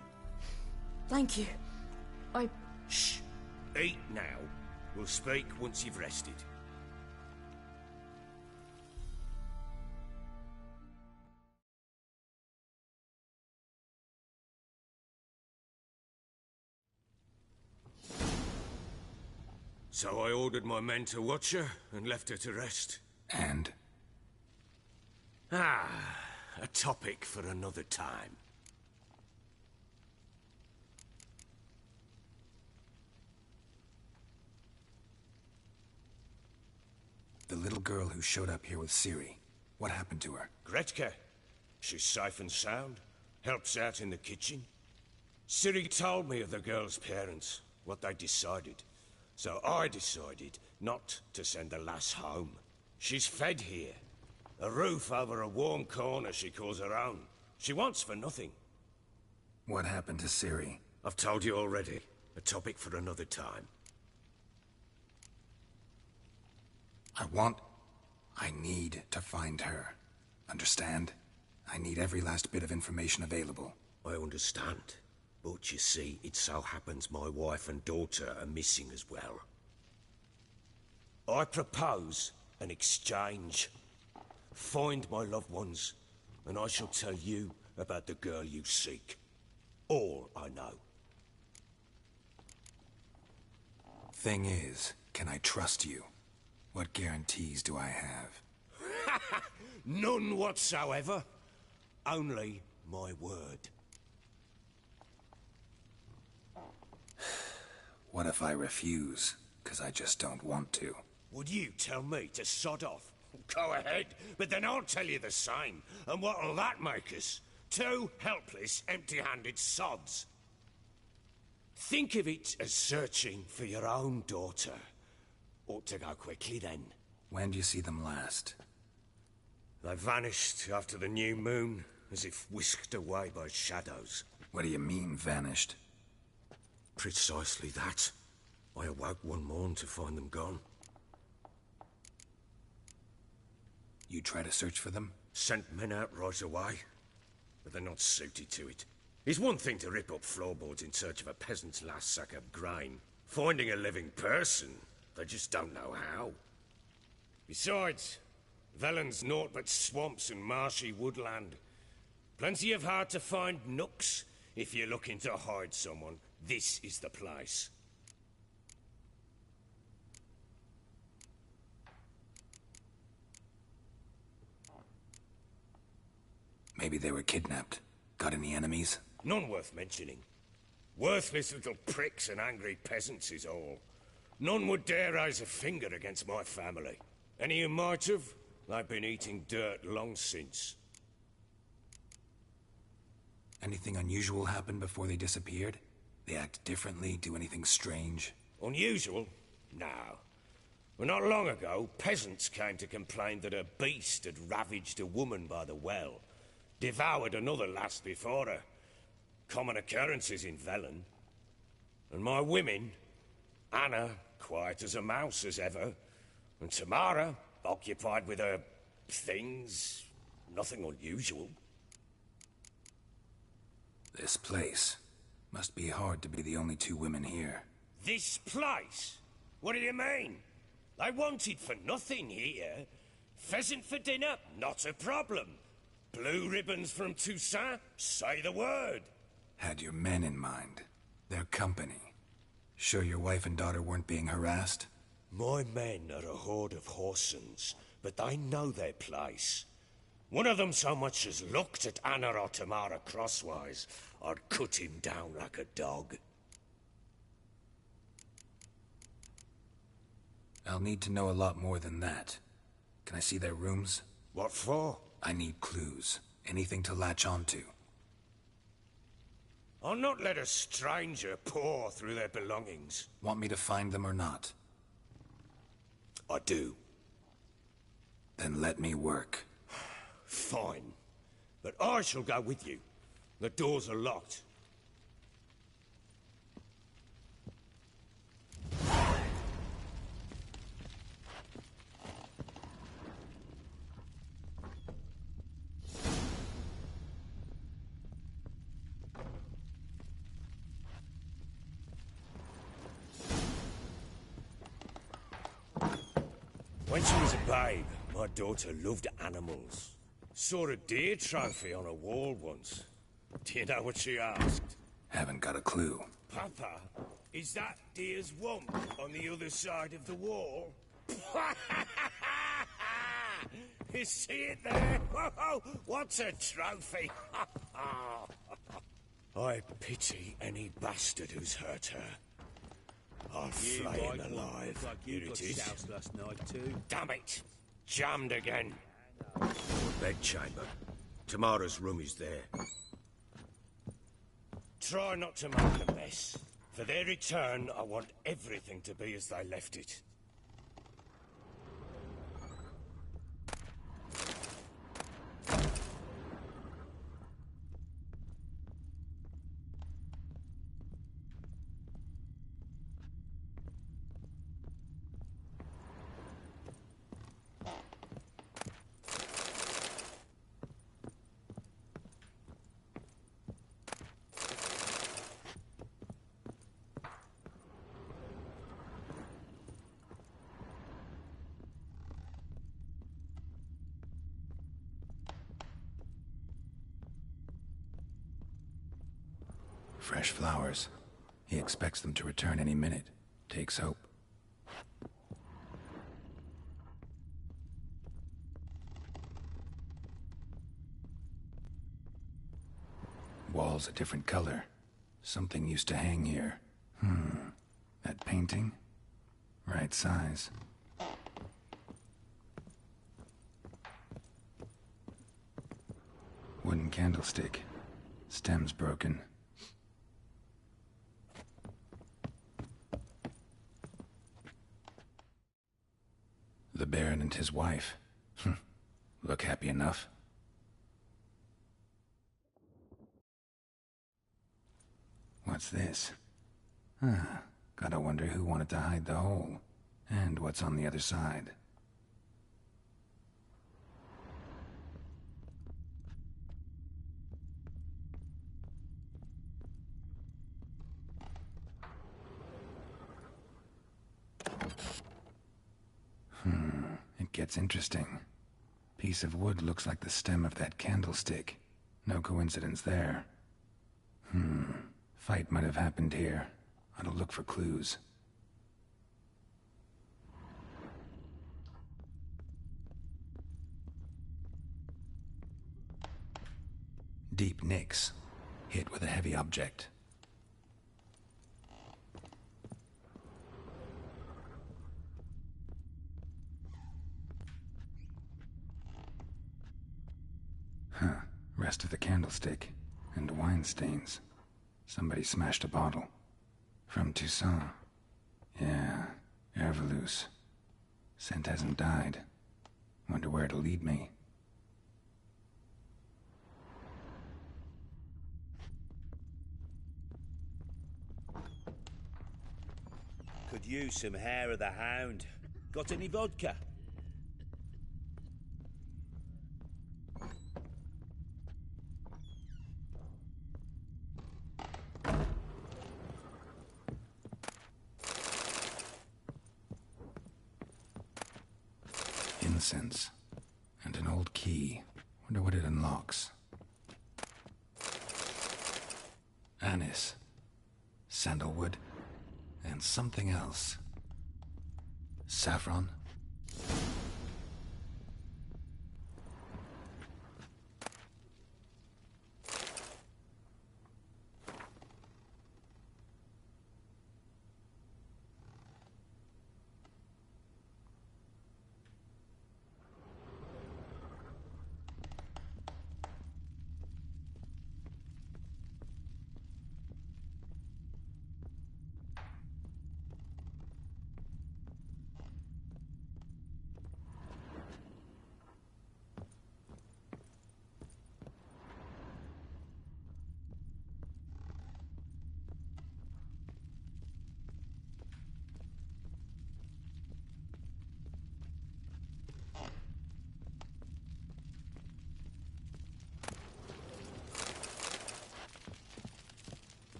Thank you. Shh. Eat now. We'll speak once you've rested. So I ordered my men to watch her and left her to rest. And? A topic for another time. The little girl who showed up here with Ciri. What happened to her? Gretka. She's safe and sound. Helps out in the kitchen. Ciri told me of the girl's parents, what they decided. So I decided not to send the lass home. She's fed here. A roof over a warm corner she calls her own. She wants for nothing. What happened to Ciri? I've told you already. A topic for another time. I need to find her. Understand? I need every last bit of information available. I understand. But you see, it so happens my wife and daughter are missing as well. I propose an exchange. Find my loved ones, and I shall tell you about the girl you seek. All I know. Thing is, can I trust you? What guarantees do I have? None whatsoever. Only my word. What if I refuse? 'Cause I just don't want to. Would you tell me to sod off? Go ahead, but then I'll tell you the same. And what'll that make us? Two helpless, empty-handed sods. Think of it as searching for your own daughter. Ought to go quickly then. When do you see them last? They vanished after the new moon, as if whisked away by shadows. What do you mean, vanished? Precisely that. I awoke one morn to find them gone. You try to search for them? Sent men out right away, but they're not suited to it. It's one thing to rip up floorboards in search of a peasant's last sack of grain. Finding a living person, they just don't know how. Besides, Velen's naught but swamps and marshy woodland. Plenty of hard-to-find nooks. If you're looking to hide someone, this is the place. Maybe they were kidnapped. Got any enemies? None worth mentioning. Worthless little pricks and angry peasants is all. None would dare raise a finger against my family. Any who might have, they've been eating dirt long since. Anything unusual happen before they disappeared? They act differently, do anything strange? Unusual? No. Well, not long ago, peasants came to complain that a beast had ravaged a woman by the well. Devoured another lass before her. Common occurrences in Velen. And my women, Anna, quiet as a mouse as ever, and Tamara, occupied with her things, nothing unusual. This place. Must be hard to be the only two women here. This place? What do you mean? They wanted for nothing here. Pheasant for dinner? Not a problem. Blue ribbons from Toussaint? Say the word. Had your men in mind. Their company. Sure your wife and daughter weren't being harassed? My men are a horde of whoresons, but they know their place. One of them so much as looked at Anna or Tamara crosswise, I'd cut him down like a dog. I'll need to know a lot more than that. Can I see their rooms? What for? I need clues. Anything to latch onto. I'll not let a stranger pore through their belongings. Want me to find them or not? I do. Then let me work. Fine. But I shall go with you. The doors are locked. When she was a babe, my daughter loved animals. Saw a deer trophy on a wall once. Do you know what she asked? Haven't got a clue. Papa, is that deer's wump on the other side of the wall? You see it there? Whoa, what's a trophy? I pity any bastard who's hurt her. I'll flay him alive. Here it is. Last night too. Damn it! Jammed again. Bedchamber. Tamara's room is there. Try not to make a mess. For their return, I want everything to be as they left it. Fresh flowers. He expects them to return any minute. Takes hope. Walls a different color. Something used to hang here. That painting? Right size. Wooden candlestick. Stem's broken. The Baron and his wife. Look happy enough. What's this? Gotta wonder who wanted to hide the hole. And what's on the other side. It gets interesting. Piece of wood looks like the stem of that candlestick. No coincidence there. Fight might have happened here. Ought to look for clues. Deep nicks. Hit with a heavy object. Rest of the candlestick. And wine stains. Somebody smashed a bottle. From Toussaint. Yeah, Herveloos. Scent hasn't died. Wonder where it'll lead me. Could use some hair of the hound. Got any vodka? Incense. And an old key. Wonder what it unlocks. Anise. Sandalwood. And something else. Saffron?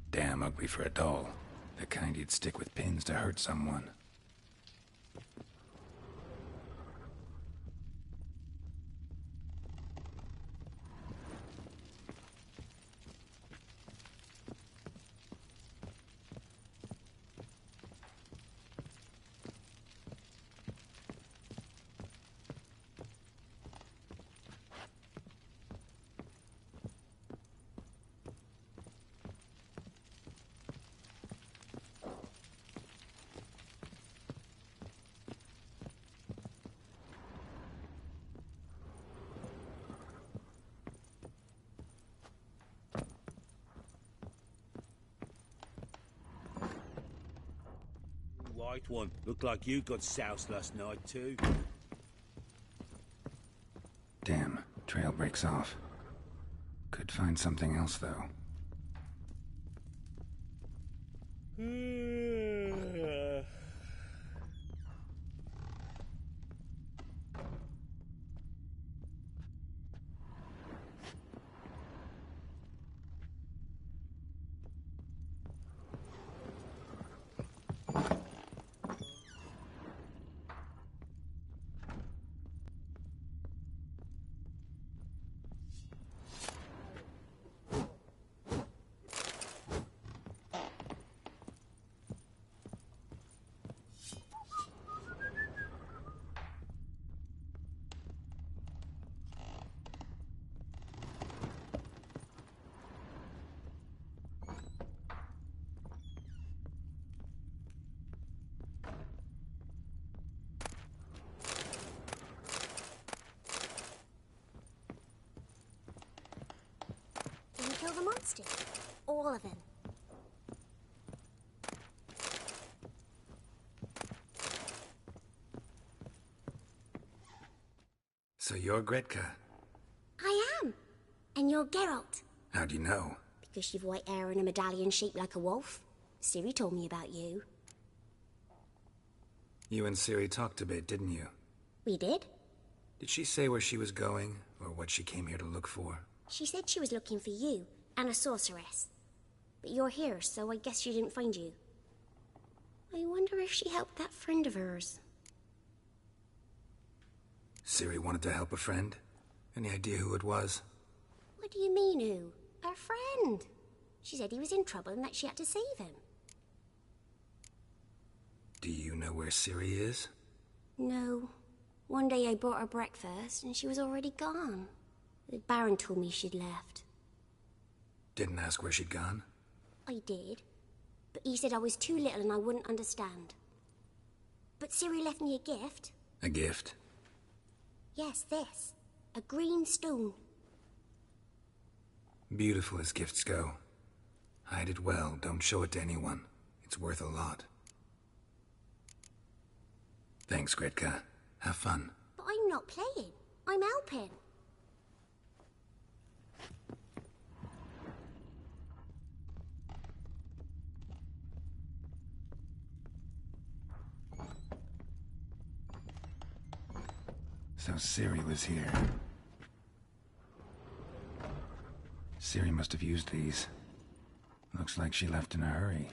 Damn ugly for a doll. The kind you'd stick with pins to hurt someone. White one. Looked like you got soused last night, too. Damn, trail breaks off. Could find something else, though. Can you kill the monsters? All of them. So you're Gretka? I am. And you're Geralt. How do you know? Because you've white hair and a medallion shaped like a wolf. Ciri told me about you. You and Ciri talked a bit, didn't you? We did. Did she say where she was going, or what she came here to look for? She said she was looking for you, and a sorceress. But you're here, so I guess she didn't find you. I wonder if she helped that friend of hers. Ciri wanted to help a friend? Any idea who it was? What do you mean, who? Her friend. She said he was in trouble and that she had to save him. Do you know where Ciri is? No. One day I brought her breakfast, and she was already gone. The Baron told me she'd left. Didn't ask where she'd gone? I did. But he said I was too little and I wouldn't understand. But Ciri left me a gift. A gift? Yes, this. A green stone. Beautiful as gifts go. Hide it well, don't show it to anyone. It's worth a lot. Thanks, Gretka. Have fun. But I'm not playing. I'm helping. So Ciri was here. Ciri must have used these. Looks like she left in a hurry.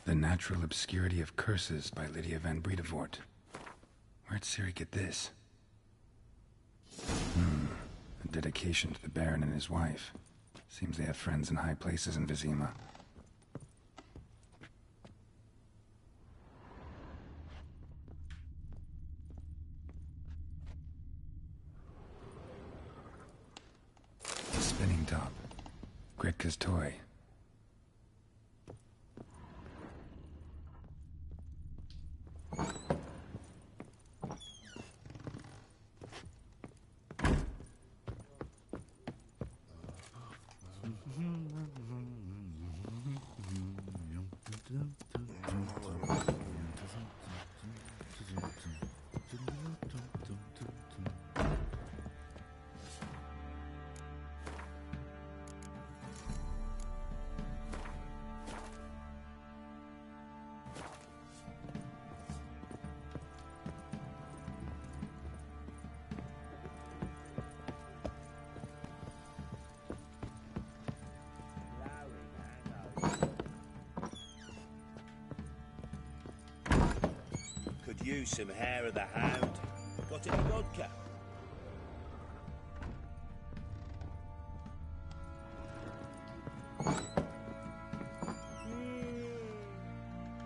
The Natural Obscurity of Curses by Lydia van Bredevoort. Where'd Ciri get this? A dedication to the Baron and his wife. Seems they have friends in high places in Vizima. The spinning top. Gretka's toy. Could use some hair of the hound. Got any vodka?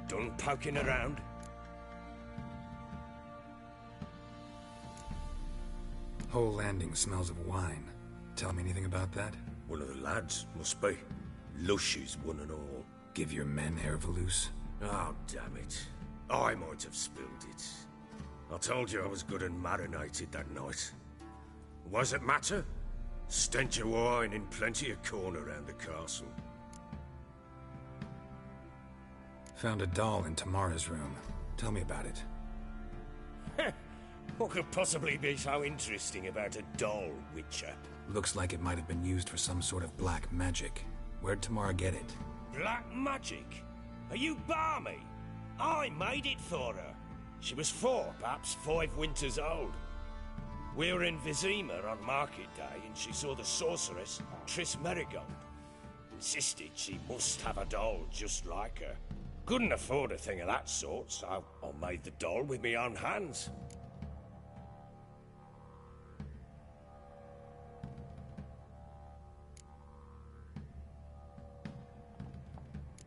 Done poking around? Whole landing smells of wine. Tell me anything about that? One of the lads, must be. Lushes, one and all. Give your men Hervalus? Oh, damn it. I might have spilled it. I told you I was good and marinated that night. What does it matter? Stench of wine in plenty of corn around the castle. Found a doll in Tamara's room. Tell me about it. What could possibly be so interesting about a doll, Witcher? Looks like it might have been used for some sort of black magic. Where'd Tamara get it? Black magic? Are you balmy? I made it for her. She was 4, perhaps 5 winters old. We were in Vizima on market day and she saw the sorceress, Triss Merigold. Insisted she must have a doll just like her. Couldn't afford a thing of that sort, so I made the doll with my own hands.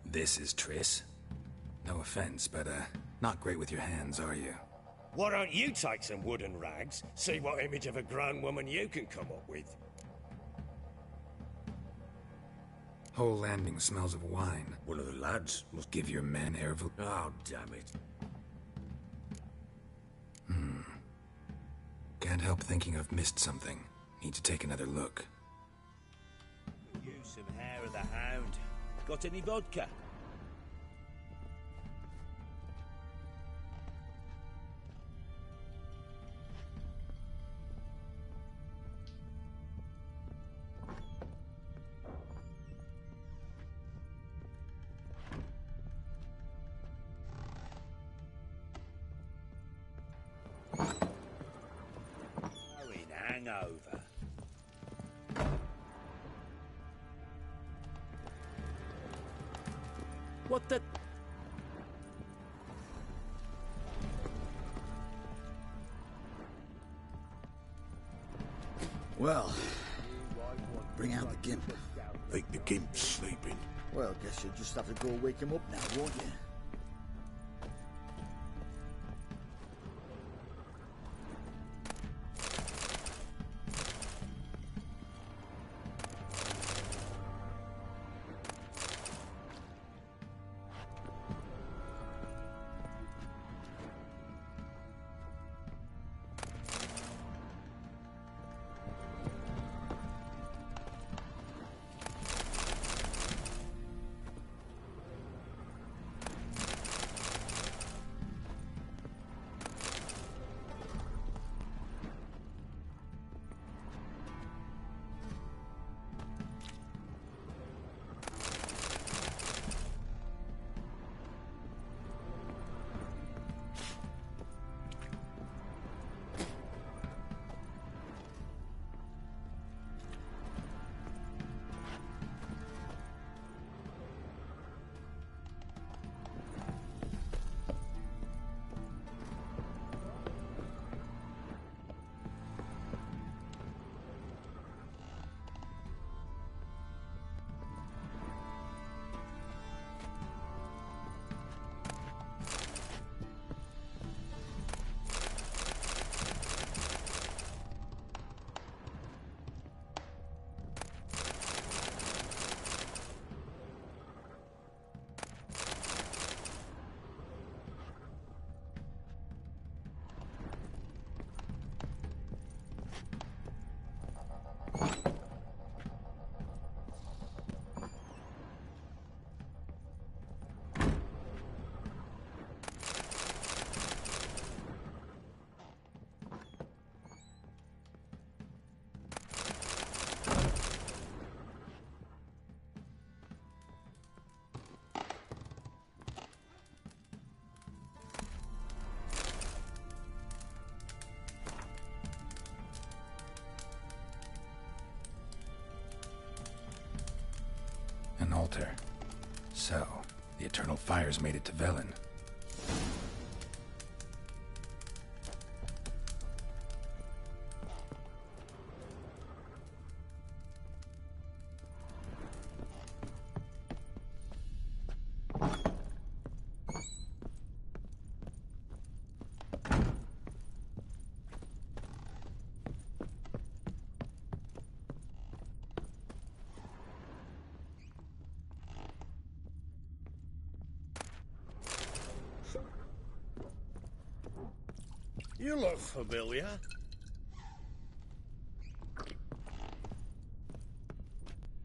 This is Triss. No offense, but, not great with your hands, are you? Why don't you take some wooden rags, see what image of a grown woman you can come up with? Whole landing smells of wine. One of the lads must give your men Herval. Oh, damn it. Can't help thinking I've missed something. Need to take another look. Use some hair of the hound. Got any vodka? Hangover. What the... Well, bring out the gimp. Think the gimp's sleeping. Well, guess you'll just have to go wake him up now, won't you? altar. So, the Eternal Fires made it to Velen. You look familiar.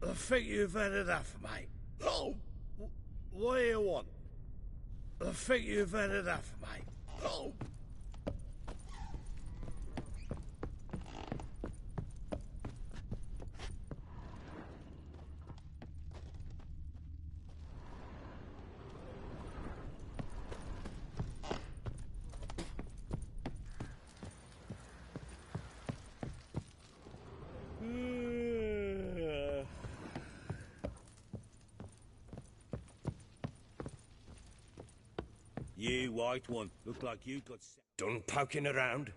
I think you've had enough, mate. Oh! What do you want? I think you've had enough, mate. Oh! You white one, look like you got... Done poking around?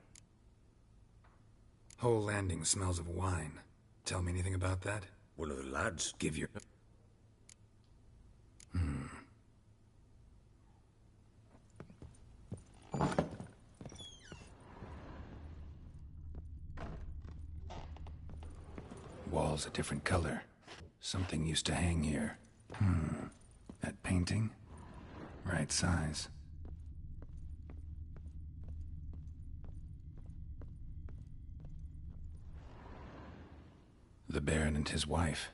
Whole landing smells of wine. Tell me anything about that? One of the lads give you... Walls a different color. Something used to hang here. That painting? Right size. The Baron and his wife.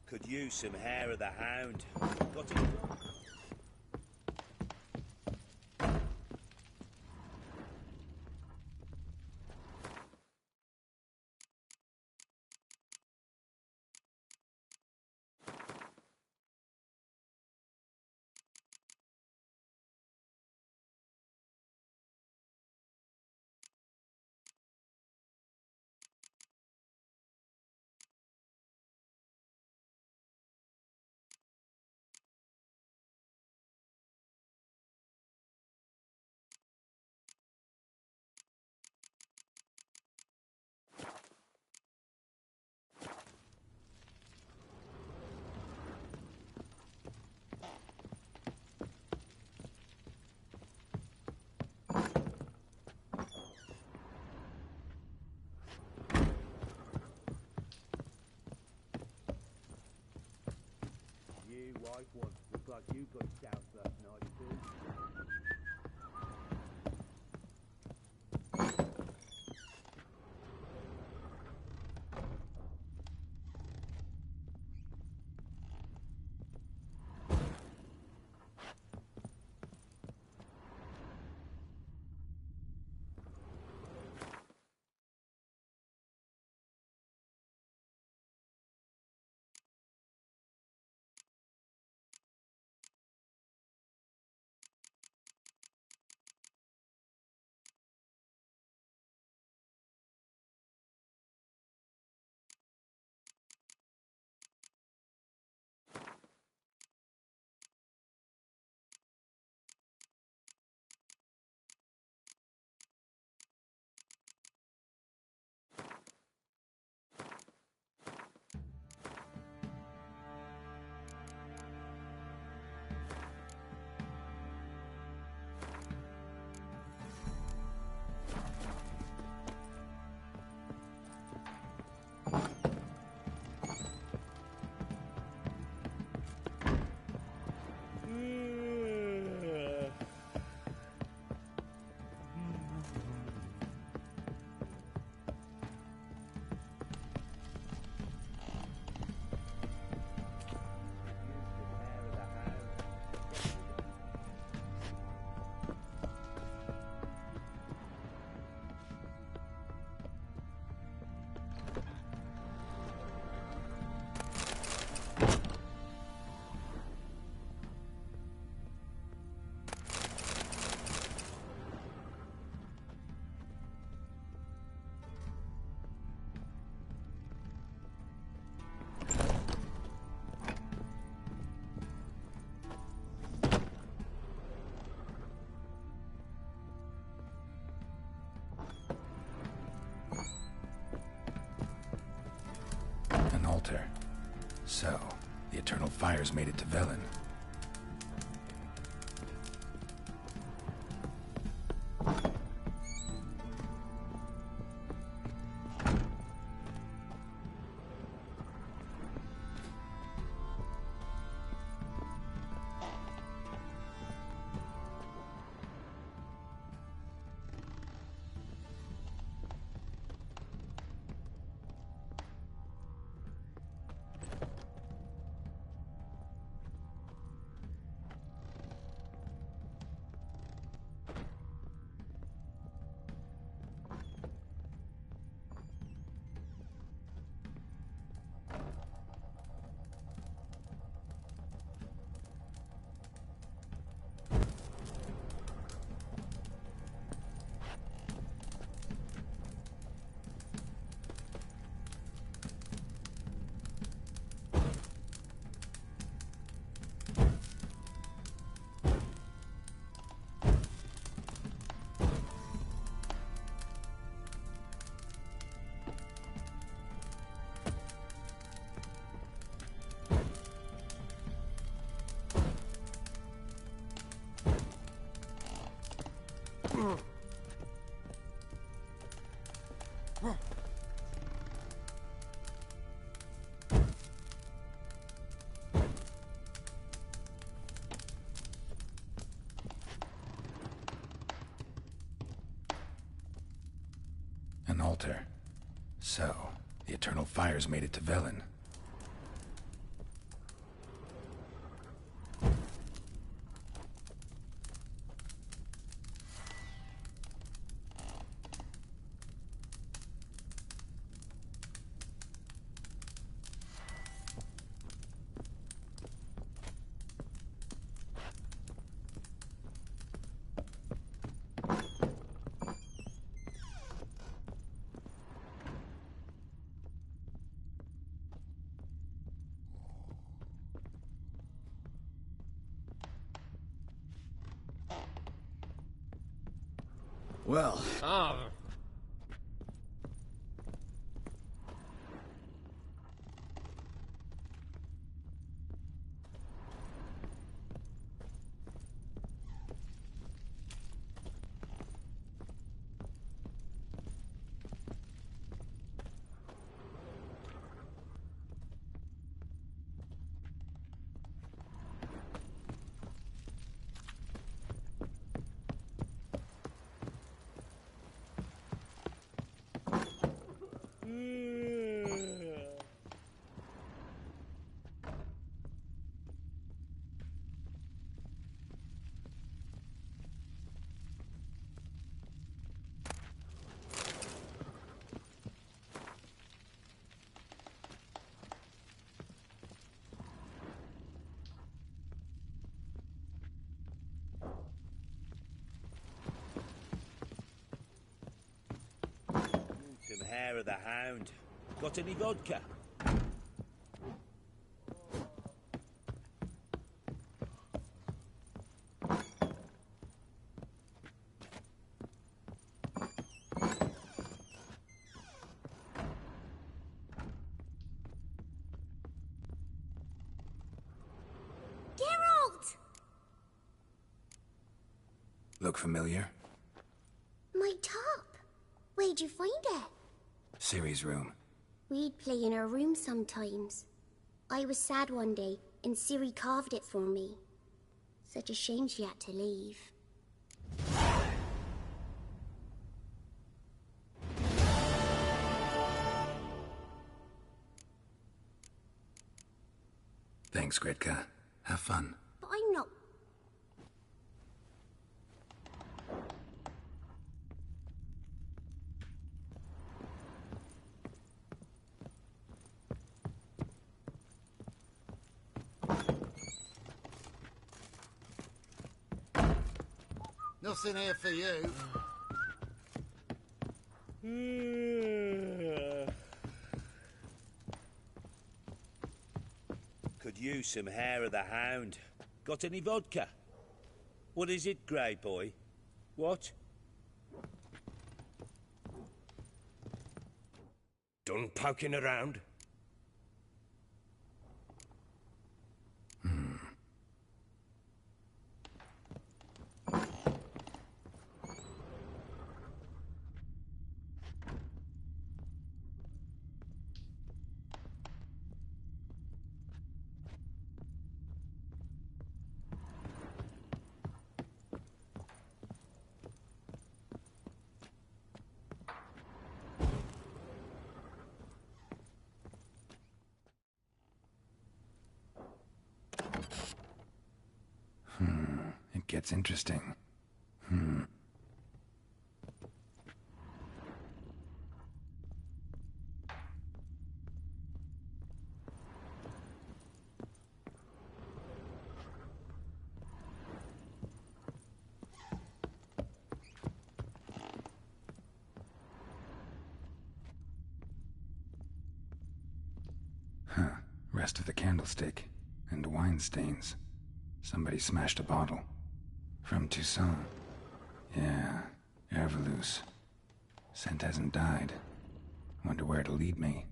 Could use some hair of the hound. Got it? You white one, look like you got doused last night too. The eternal fires made it to Velen. An altar. So, the eternal fires made it to Velen. Well. Some hair of the hound. Got any vodka? Geralt! Look familiar? My top. Where'd you find it? Ciri's room. We'd play in her room sometimes. I was sad one day, and Ciri carved it for me. Such a shame she had to leave. Thanks, Gretka. Have fun. But I'm not... Nothing here for you. Could use some hair of the hound. Got any vodka? What is it, Grey Boy? What? Done poking around? gets interesting. Rest of the candlestick. And wine stains. Somebody smashed a bottle. From Toussaint. Yeah, Herveloos. Scent hasn't died. Wonder where it'll lead me.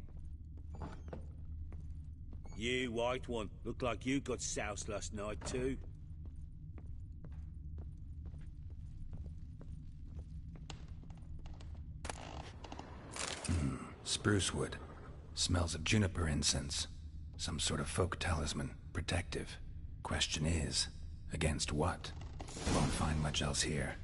You, white one. Look like you got soused last night, too. Spruce wood. Smells of juniper incense. Some sort of folk talisman. Protective. Question is, against what? Won't find much else here.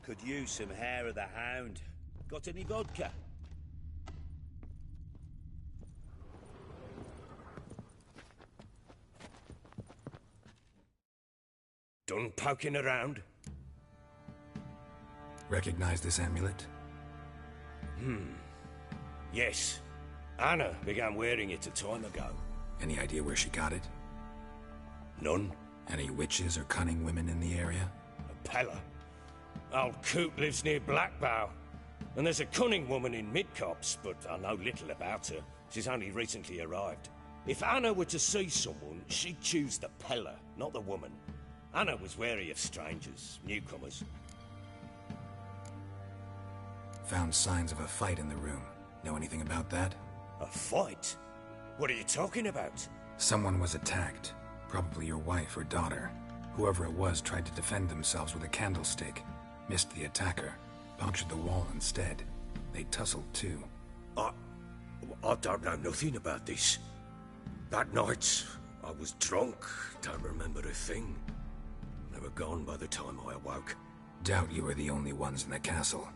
Could use some hair of the hound. Got any vodka? Done poking around? Recognize this amulet? Yes. Anna began wearing it a time ago. Any idea where she got it? None. Any witches or cunning women in the area? A Pella. Old Coot lives near Blackbow. And there's a cunning woman in Midcopse, but I know little about her. She's only recently arrived. If Anna were to see someone, she'd choose the Pella, not the woman. Anna was wary of strangers, newcomers. Found signs of a fight in the room. Know anything about that? A fight? What are you talking about? Someone was attacked. Probably your wife or daughter. Whoever it was tried to defend themselves with a candlestick. Missed the attacker. Punctured the wall instead. They tussled too. I don't know nothing about this. That night, I was drunk. Don't remember a thing. They were gone by the time I awoke. Doubt you were the only ones in the castle.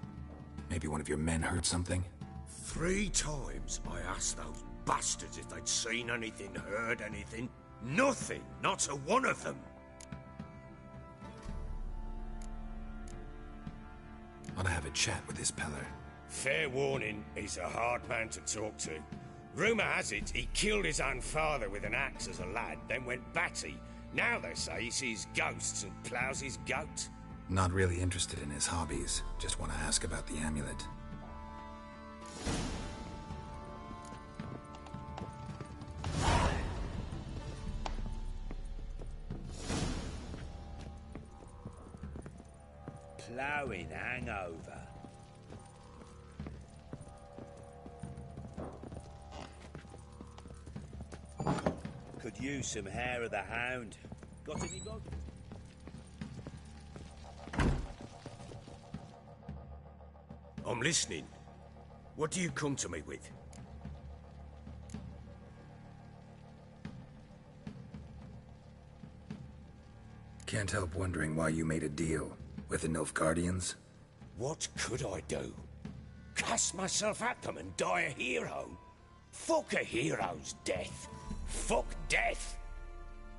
Maybe one of your men heard something? 3 times I asked those bastards if they'd seen anything, heard anything. Nothing. Not a one of them. Ought to have a chat with this Peller. Fair warning, he's a hard man to talk to. Rumour has it he killed his own father with an axe as a lad, then went batty. Now they say he sees ghosts and ploughs his goat. Not really interested in his hobbies. Just want to ask about the amulet. Ploughing hangover. Could use some hair of the hound. Got any vodka? I'm listening. What do you come to me with? Can't help wondering why you made a deal with the Nilfgaardians. What could I do? Cast myself at them and die a hero? Fuck a hero's death. Fuck death.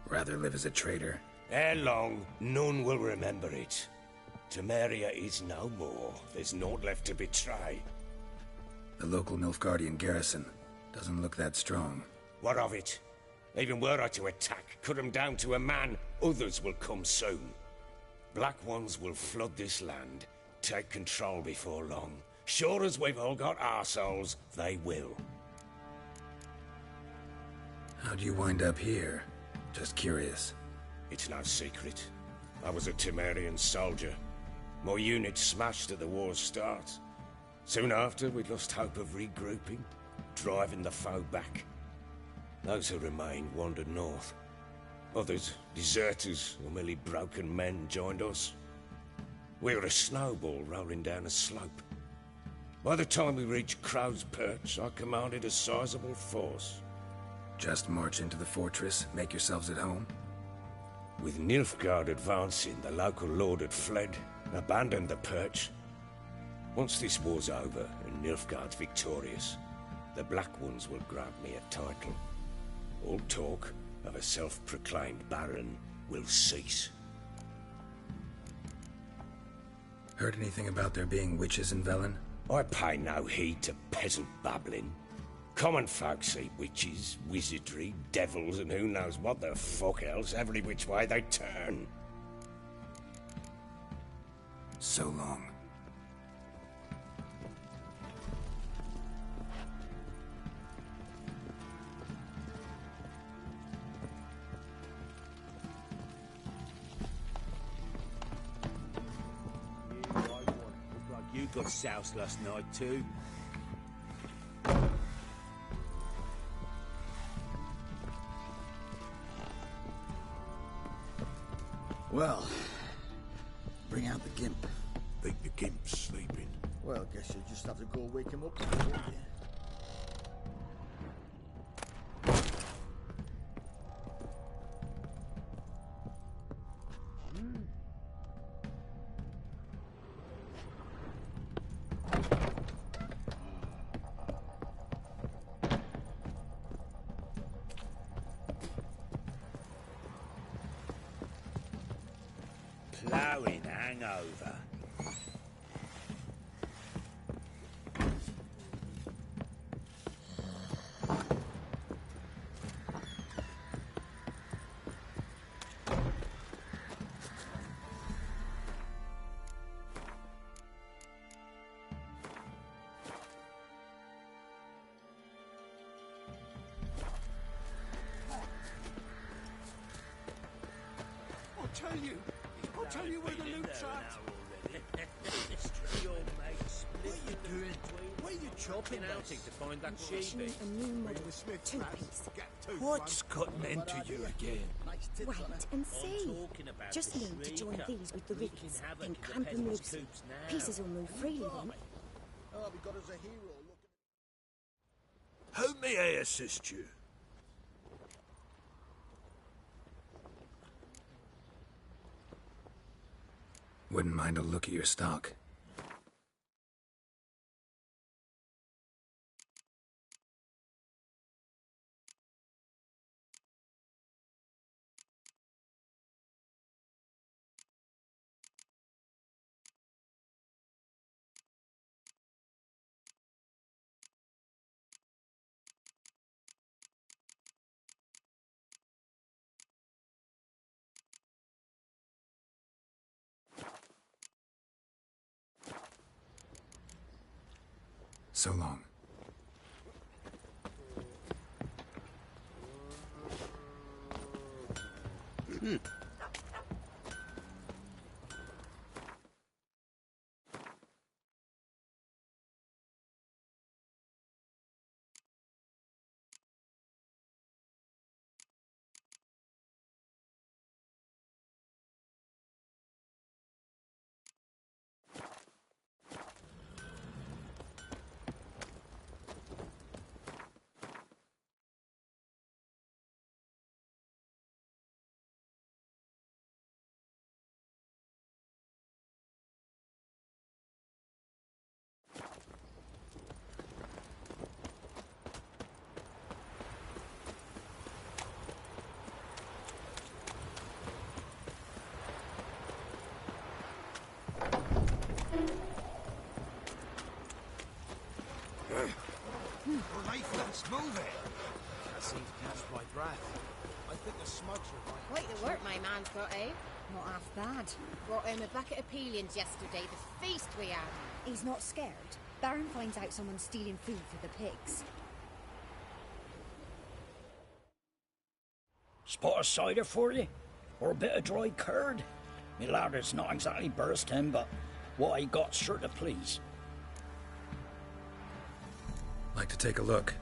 Rather live as a traitor. Ere long, none will remember it. Temeria is no more. There's naught left to betray. The local Nilfgaardian garrison doesn't look that strong. What of it? Even were I to attack, cut them down to a man, others will come soon. Black Ones will flood this land, take control before long. Sure as we've all got arseholes, they will. How'd you wind up here? Just curious. It's no secret. I was a Temerian soldier. My unit smashed at the war's start. Soon after, we'd lost hope of regrouping, driving the foe back. Those who remained wandered north. Others, deserters or merely broken men, joined us. We were a snowball rolling down a slope. By the time we reached Crow's Perch, I commanded a sizable force. Just march into the fortress, make yourselves at home? With Nilfgaard advancing, the local lord had fled, abandoned the perch. Once this war's over and Nilfgaard's victorious, the Black Ones will grant me a title. All talk of a self-proclaimed baron will cease. Heard anything about there being witches in Velen? I pay no heed to peasant babbling. Common folk see witches, wizardry, devils, and who knows what the fuck else every which way they turn. So long. You got soused last night too. Well, bring out the gimp. Think the gimp's sleeping. Well, guess you'll just have to go wake him up, won't you? Ploughing hangover. I'll tell you where the loot's at. What are you chopping out to find that Fashioning sheep? a new model two-piece. What's cutting into you again? Wait and see. Just need to join these with the rickets and clamp them loosely. Pieces will move freely then. Oh, we got us a hero. Look. How may I assist you? Wouldn't mind a look at your stock. So long. Life, let's move it. That seems to catch my breath. I think the smokes are right. Quite the work my man's got, eh? Not half bad. Brought home a bucket of peelings yesterday, the feast we had. He's not scared. Baron finds out someone's stealing food for the pigs. Spot a cider for you? Or a bit of dry curd? Me lad, it's not exactly bursting, but what I got's sure to please. Like to take a look.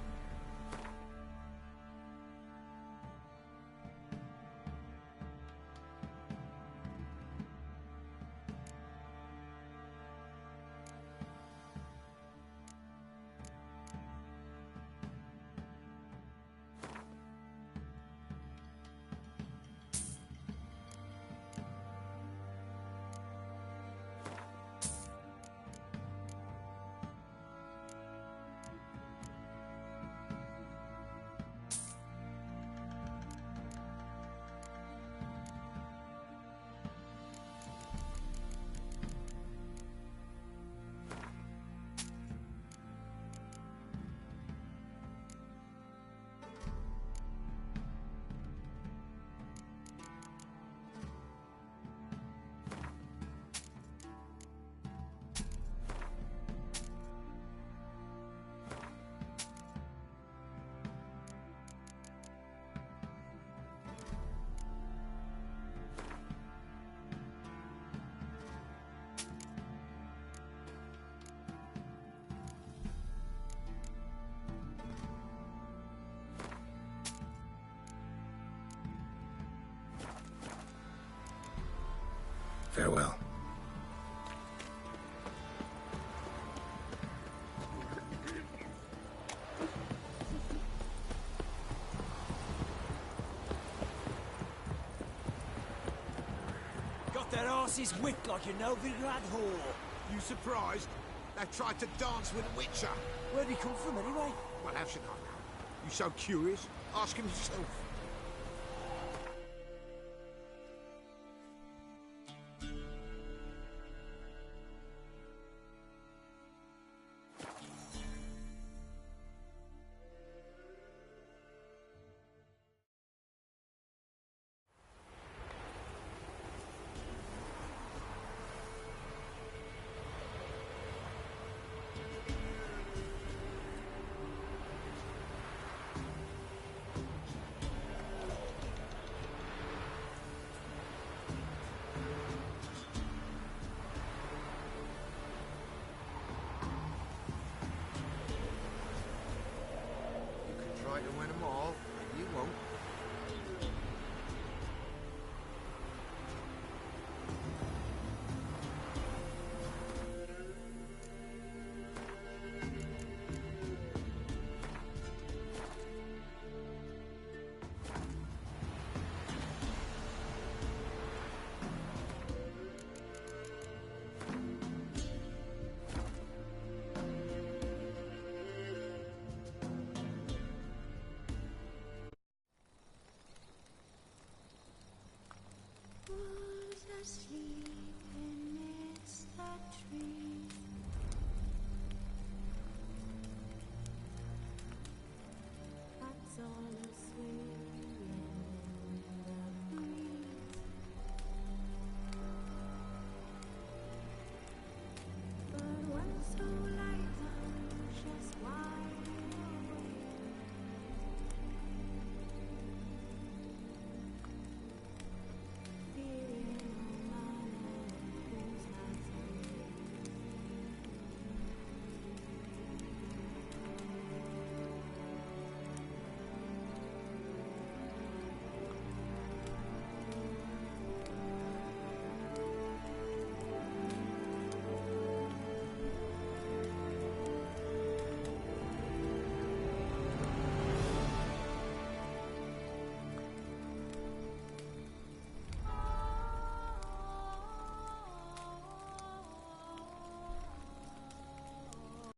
got their asses whipped like a Novigrad whore. You surprised? They've tried to dance with a witcher. Where'd he come from, anyway? Well, how should I know? You so curious? Ask him yourself. Try to win them all.